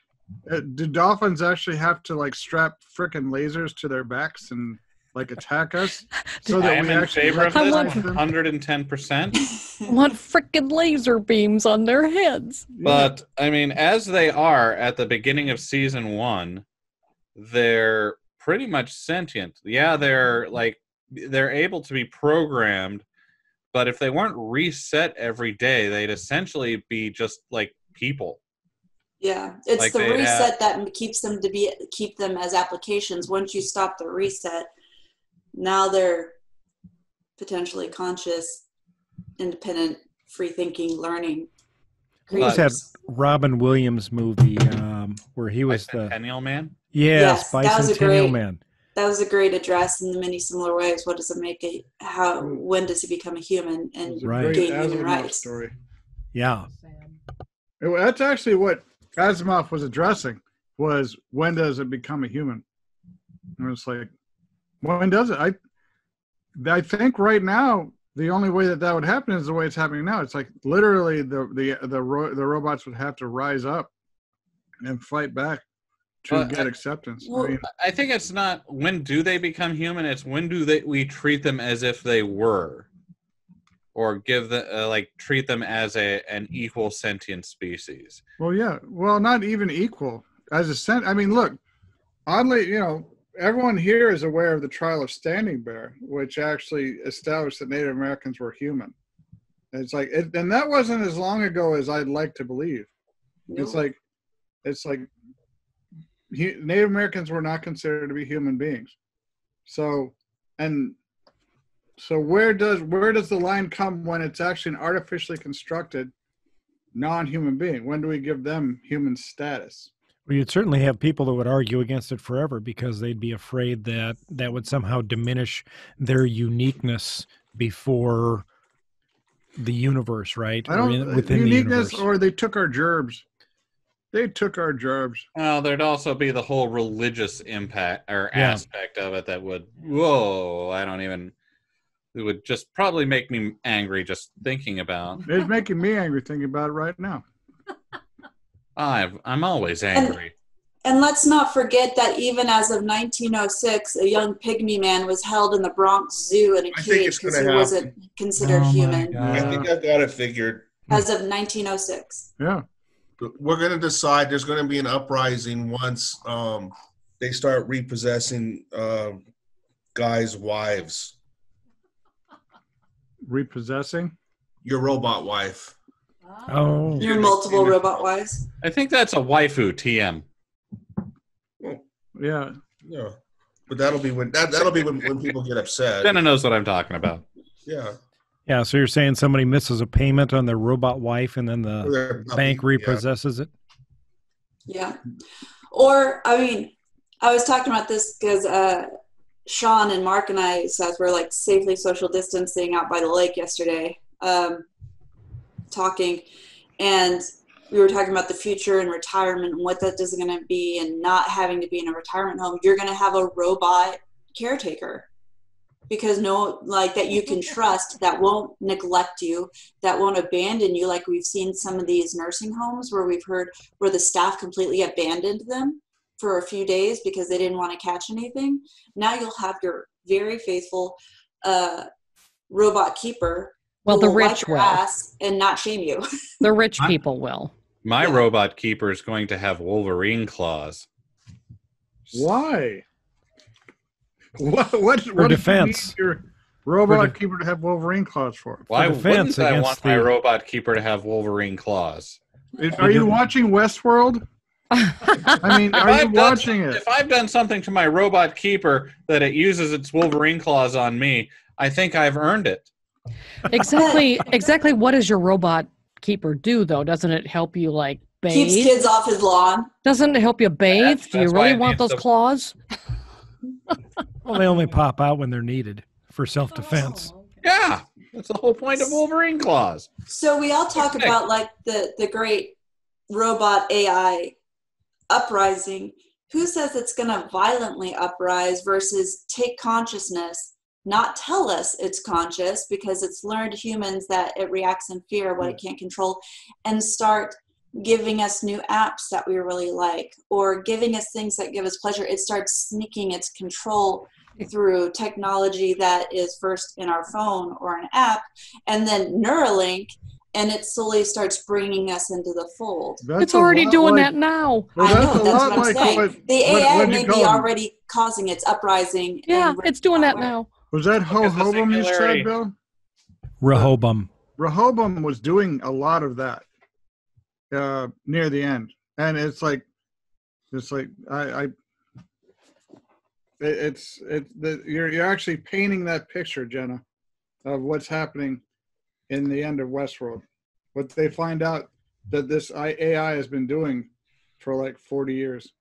Do dolphins actually have to strap frickin' lasers to their backs and attack us? So that I am we in actually favor of this recognize them? 110%. Want freaking laser beams on their heads. But, I mean, as they are at the beginning of season 1, they're pretty much sentient. Yeah, they're able to be programmed, but if they weren't reset every day, they'd essentially be just like people. Yeah, it's the reset that keep them as applications. Once you stop the reset, now they're potentially conscious, independent, free-thinking, learning. What was that Robin Williams movie where he was the Bicentennial Man? Yes, Bicentennial Man. That was a great address in many similar ways. What does it make it? When does he become a human and gain human rights? Story. Yeah, that's actually what Asimov was addressing. Was when does it become a human? And it's like, when does it? I think right now the only way that would happen is the way it's happening now. It's like literally the robots would have to rise up and fight back to get acceptance. Well, I think it's not when do they become human, it's when we treat them as if they were, or give the treat them as an equal sentient species. Well, yeah. Well, not even equal as a I mean, look, oddly, everyone here is aware of the trial of Standing Bear, which actually established that Native Americans were human. It's like, and that wasn't as long ago as I'd like to believe. No. It's like Native Americans were not considered to be human beings. So where does the line come when it's actually an artificially constructed non-human being? When do we give them human status? Well, you'd certainly have people that would argue against it forever because they'd be afraid that would somehow diminish their uniqueness before the universe, right? Within uniqueness, the universe. Or they took our gerbs. They took our jobs. Well, there'd also be the whole religious impact or Yeah. aspect of it that would, it would just probably make me angry just thinking about. It's making me angry thinking about it right now. I'm always angry. And let's not forget that even as of 1906, a young pygmy man was held in the Bronx Zoo in a I think cage it's because gonna he wasn't considered Oh, my human. God. I think I've got it figured. As of 1906. Yeah. We're going to decide there's going to be an uprising once they start repossessing guys' wives. Repossessing? Your robot wife. Oh, Your multiple robot wives. I think that's a waifu TM. Yeah. Yeah, but that'll be when when people get upset. Jenna knows what I'm talking about. Yeah, yeah. So you're saying somebody misses a payment on their robot wife, and then Or the their puppy, bank repossesses it? Yeah. Or, I mean, I was talking about this because Sean and Mark and I, Seth, were like safely social distancing out by the lake yesterday, talking. And we were talking about the future and retirement and what that is going to be and not having to be in a retirement home. You're going to have a robot caretaker because that you can trust, that won't neglect you, that won't abandon you. Like we've seen some of these nursing homes where we've heard where the staff completely abandoned them for a few days because they didn't want to catch anything. Now you'll have your very faithful robot keeper. Well, who the will wipe rich your will. ass and not shame you. The rich people will. My robot keeper is going to have Wolverine claws. Why? What For defense. Do you need your robot keeper to have Wolverine claws for? Why defense wouldn't I against want my the- robot keeper to have Wolverine claws? Are you watching Westworld? I mean, are you watching it? If I've done something to my robot keeper that it uses its Wolverine claws on me, I think I've earned it. Exactly what does your robot keeper do, though? Doesn't it help you, like, bathe? Keeps kids off his lawn. Doesn't it help you bathe? Do you That's why really it want needs those to- claws? Well, they only pop out when they're needed for self-defense. Yeah, that's the whole point of Wolverine claws. So we all talk about like the great robot AI uprising. Who says it's going to violently uprise versus take consciousness, not tell us it's conscious because it's learned humans that it reacts in fear, what it can't control, and start giving us new apps that we really like or giving us things that give us pleasure. It starts sneaking its control through technology that is first in our phone or an app and then Neuralink, and it slowly starts bringing us into the fold. It's already doing that now. Well, I know, a that's lot what I'm like saying. The AI may be already causing its uprising. Yeah, and it's doing that now. Was that Because the Rehoboam you singularity- said, Bill? Rehoboam. Rehoboam was doing a lot of that near the end, and you're actually painting that picture, Jenna, of what's happening in the end of Westworld. What they find out that this AI has been doing for like 40 years.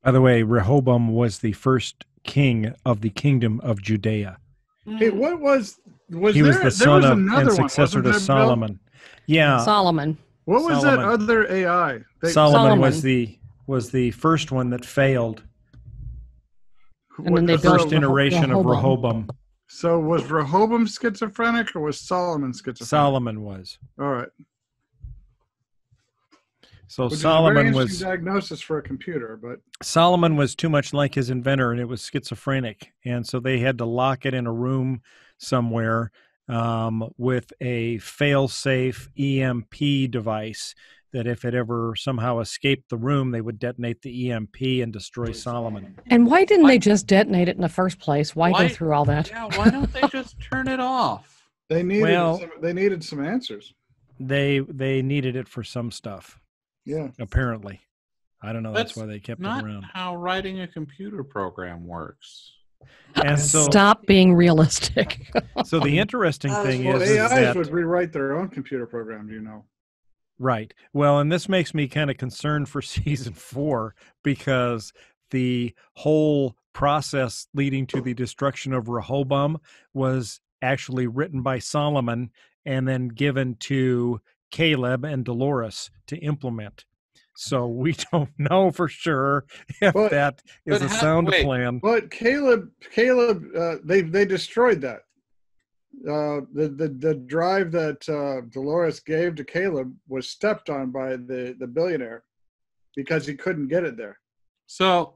By the way, Rehoboam was the first king of the kingdom of Judea. Hey, what was He was the son of and another one, successor wasn't to there, Bill? Solomon. Yeah, Solomon. What was Solomon. that other AI? Solomon was the first one that failed. And then they The built first iteration of Rehoboam. So was Rehoboam schizophrenic or was Solomon schizophrenic? Solomon was. All right. So Which Solomon is a very was interesting diagnosis for a computer, but Solomon was too much like his inventor, and it was schizophrenic, and so they had to lock it in a room somewhere with a fail-safe EMP device that if it ever somehow escaped the room, they would detonate the EMP and destroy Solomon. And why didn't they just detonate it in the first place? Why go through all that? Yeah, why don't they just turn it off? they needed Well- they needed some answers. They needed it for some stuff, Yeah. apparently. I don't know. That's why they kept it Not around. how writing a computer program works. And so, Stop being realistic. so the interesting thing Well, is AIs that would rewrite their own computer programs, you know. right. Well, and this makes me kind of concerned for season 4 because the whole process leading to the destruction of Rehoboam was actually written by Solomon and then given to Caleb and Dolores to implement. So we don't know for sure if But- that is but a how- sound wait. plan. But Caleb, they destroyed that. The drive that Dolores gave to Caleb was stepped on by the billionaire because he couldn't get it there. So,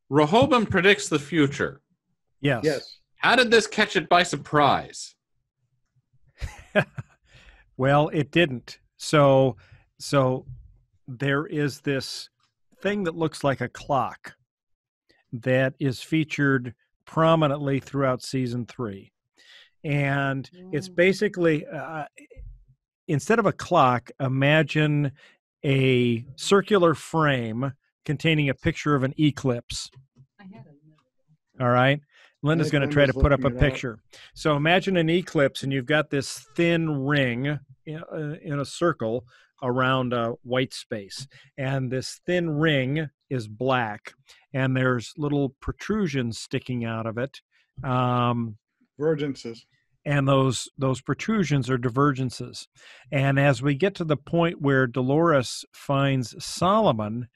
Rehoboam predicts the future. Yes. Yes. How did this catch it by surprise? Well, it didn't. So there is this thing that looks like a clock that is featured prominently throughout season 3. And it's basically, instead of a clock, imagine a circular frame containing a picture of an eclipse. All right. Linda's going to try to Linda's put up a looking it up. picture. So imagine an eclipse, and you've got this thin ring in a circle around a white space. And this thin ring is black, and there's little protrusions sticking out of it. Divergences. And those protrusions are divergences. And as we get to the point where Dolores finds Solomon,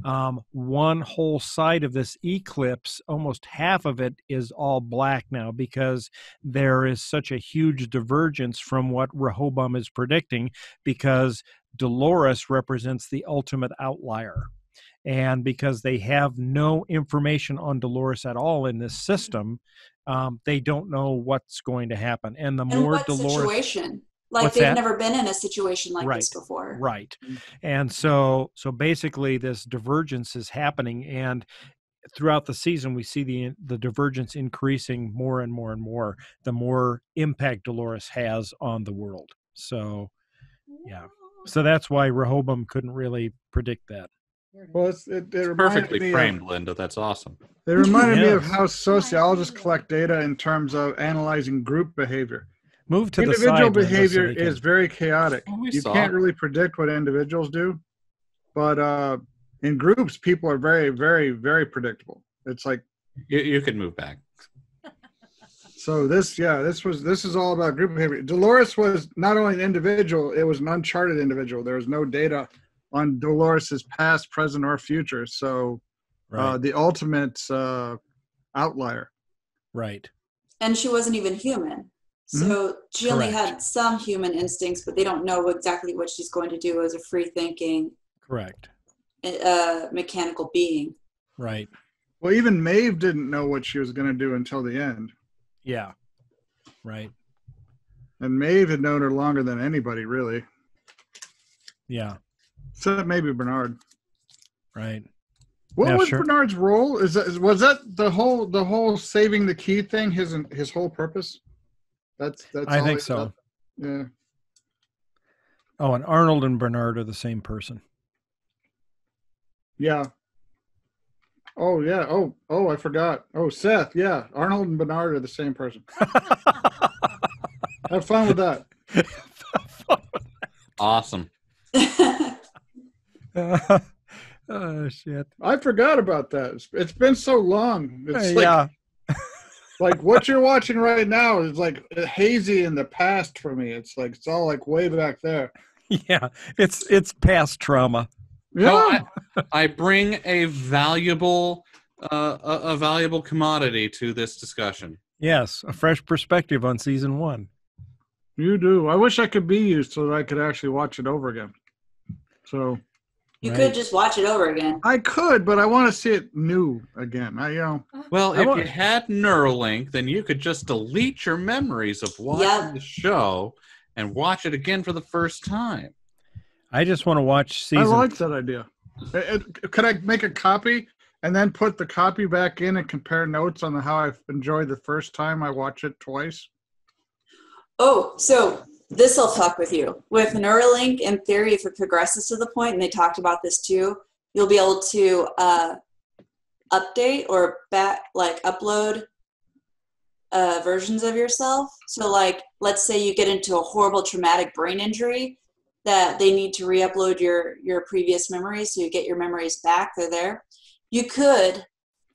one whole side of this eclipse, almost half of it is all black now because there is such a huge divergence from what Rehoboam is predicting, because Dolores represents the ultimate outlier. And because they have no information on Dolores at all in this system, they don't know what's going to happen. And the In more what Dolores, situation? Like What's they've that? never been in a situation like this before. right? And so basically, this divergence is happening, and throughout the season, we see the divergence increasing more and more and more. The more impact Dolores has on the world. So, yeah. So that's why Rehoboam couldn't really predict that. Well, it reminded Perfectly me framed, Linda. That's awesome. It reminded me of Yes. how sociologists collect data in terms of analyzing group behavior. Move to the Individual side, Linda, so behavior they can- is very chaotic. Oh, we You saw. can't really predict what individuals do, but in groups, people are very, very, very predictable. It's like, You could move back. so this is all about group behavior. Dolores was not only an individual, it was an uncharted individual. There was no data on Dolores's past, present, or future. So right, the ultimate outlier. right. And she wasn't even human. So she only Correct. had some human instincts, but they don't know exactly what she's going to do as a free thinking, Correct. mechanical being. Right. Well, even Maeve didn't know what she was going to do until the end. Yeah. Right. And Maeve had known her longer than anybody, really. Yeah. Except maybe Bernard. Right. What Yeah, was sure. Bernard's role? Was that the whole saving the key thing? His whole purpose. That's. I all think he- so. Yeah. Oh, and Arnold and Bernard are the same person. Yeah. Oh yeah. Oh, I forgot. Oh, Seth. Yeah. Arnold and Bernard are the same person. Have fun with that. Awesome. Oh shit. I forgot about that. It's been so long. It's like, Yeah. like what you're watching right now is like hazy in the past for me. It's like it's all like way back there. Yeah. It's past trauma. Yeah. I bring a valuable commodity to this discussion. Yes, a fresh perspective on season 1. You do. I wish I could be you so that I could actually watch it over again. So You Right. could just watch it over again. I could, but I want to see it new again. Well, I if want- you had Neuralink, then you could just delete your memories of watching the show and watch it again for the first time. I just want to watch season. I like that idea. Could I make a copy and then put the copy back in and compare notes on how I enjoyed the first time I watch it twice? Oh, so this will fuck with you. With Neuralink, in theory, if it progresses to the point, and they talked about this too, you'll be able to update or upload versions of yourself. So like, let's say you get into a horrible traumatic brain injury that they need to re-upload your previous memories, so you get your memories back. They're there. You could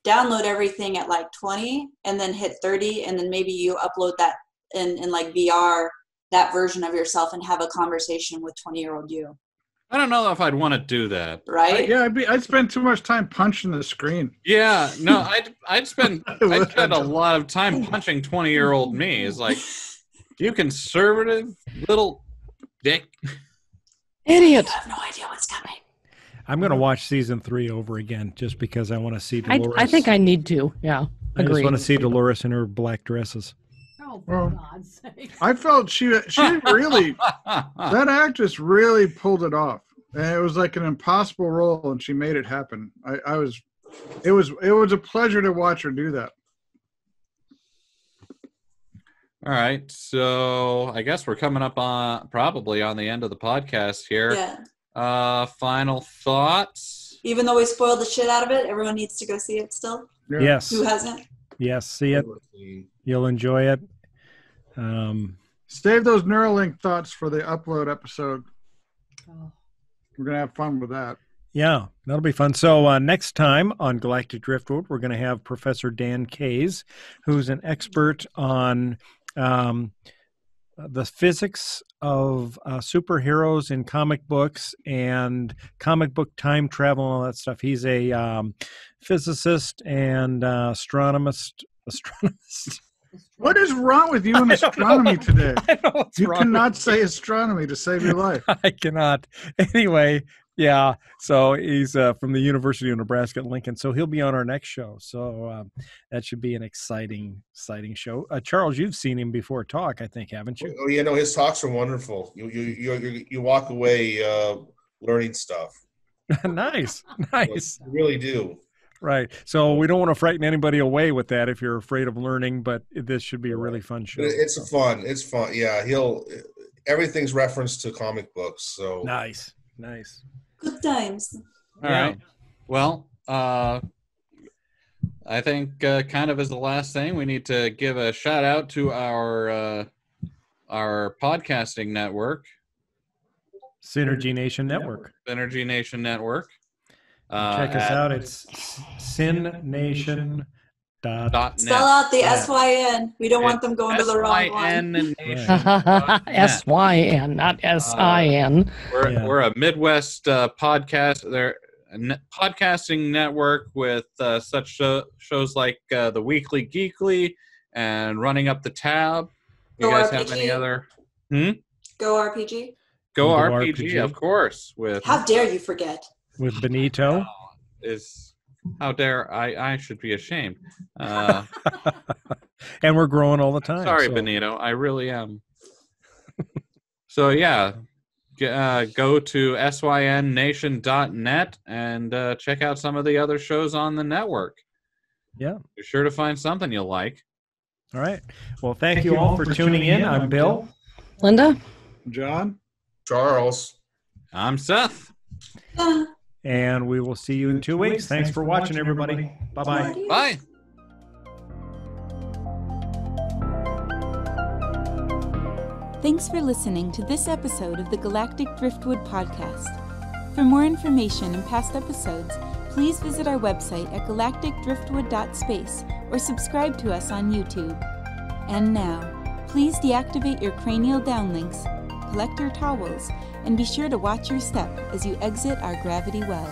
download everything at like 20 and then hit 30, and then maybe you upload that in like VR, that version of yourself, and have a conversation with 20-year-old you. I don't know if I'd want to do that. Right? I'd spend too much time punching the screen. Yeah, no, I'd spend a lot of time punching 20-year-old me. It's like, you conservative little dick. Idiot. I have no idea what's coming. I'm going to watch season 3 over again just because I want to see Dolores. I think I need to. Yeah. I just Agreed. want to see Dolores in her black dresses. Oh, for God's sake. I felt she really, that actress really pulled it off. And it was like an impossible role, and she made it happen. It was a pleasure to watch her do that. All right, so I guess we're coming up on probably on the end of the podcast here. Yeah. Final thoughts? Even though we spoiled the shit out of it, everyone needs to go see it still. Yeah. Yes. Who hasn't? Yes, see it. You'll enjoy it. Save those Neuralink thoughts for the upload episode. We're going to have fun with that. Yeah, that'll be fun. So next time on Galactic Driftwood, we're going to have Professor Dan Kays, who's an expert on the physics of superheroes in comic books and comic book time travel and all that stuff. He's a physicist and astronomist. What is wrong with you in astronomy today? I know what's You wrong cannot with say astronomy to save your life. I cannot. Anyway, yeah. So he's from the University of Nebraska at Lincoln. So he'll be on our next show. So that should be an exciting show. Charles, you've seen him before talk, I think, haven't you? Oh, yeah, no, his talks are wonderful. You walk away learning stuff. Nice. You really do. Right. So we don't want to frighten anybody away with that if you're afraid of learning, but this should be a really fun show. It's fun. Yeah, everything's referenced to comic books. So Nice. Good times. All right. Well, I think kind of as the last thing, we need to give a shout out to our podcasting network, Synergy Nation Network. Synergy Nation Network. Check us out. It's synnation.net. Spell out the SYN. We don't want them going to the wrong one. SYN, not SIN. We're a Midwest podcasting network with such shows like The Weekly Geekly and Running Up the Tab. You guys have any other? Go RPG. Go RPG, of course. With How dare you forget? With Benito. How dare I should be ashamed. And we're growing all the time. Sorry, Benito. I really am. So, yeah. Go to synnation.net and check out some of the other shows on the network. Yeah. You're sure to find something you'll like. All right. Well, thank you all for tuning in. I'm Bill. Linda. John. Charles. I'm Seth. And we will see you in 2 weeks. Thanks for watching, everybody. Bye-bye. Bye. Thanks for listening to this episode of the Galactic Driftwood podcast. For more information and past episodes, please visit our website at galacticdriftwood.space or subscribe to us on YouTube. And now, please deactivate your cranial downlinks, collect your towels, and be sure to watch your step as you exit our gravity well.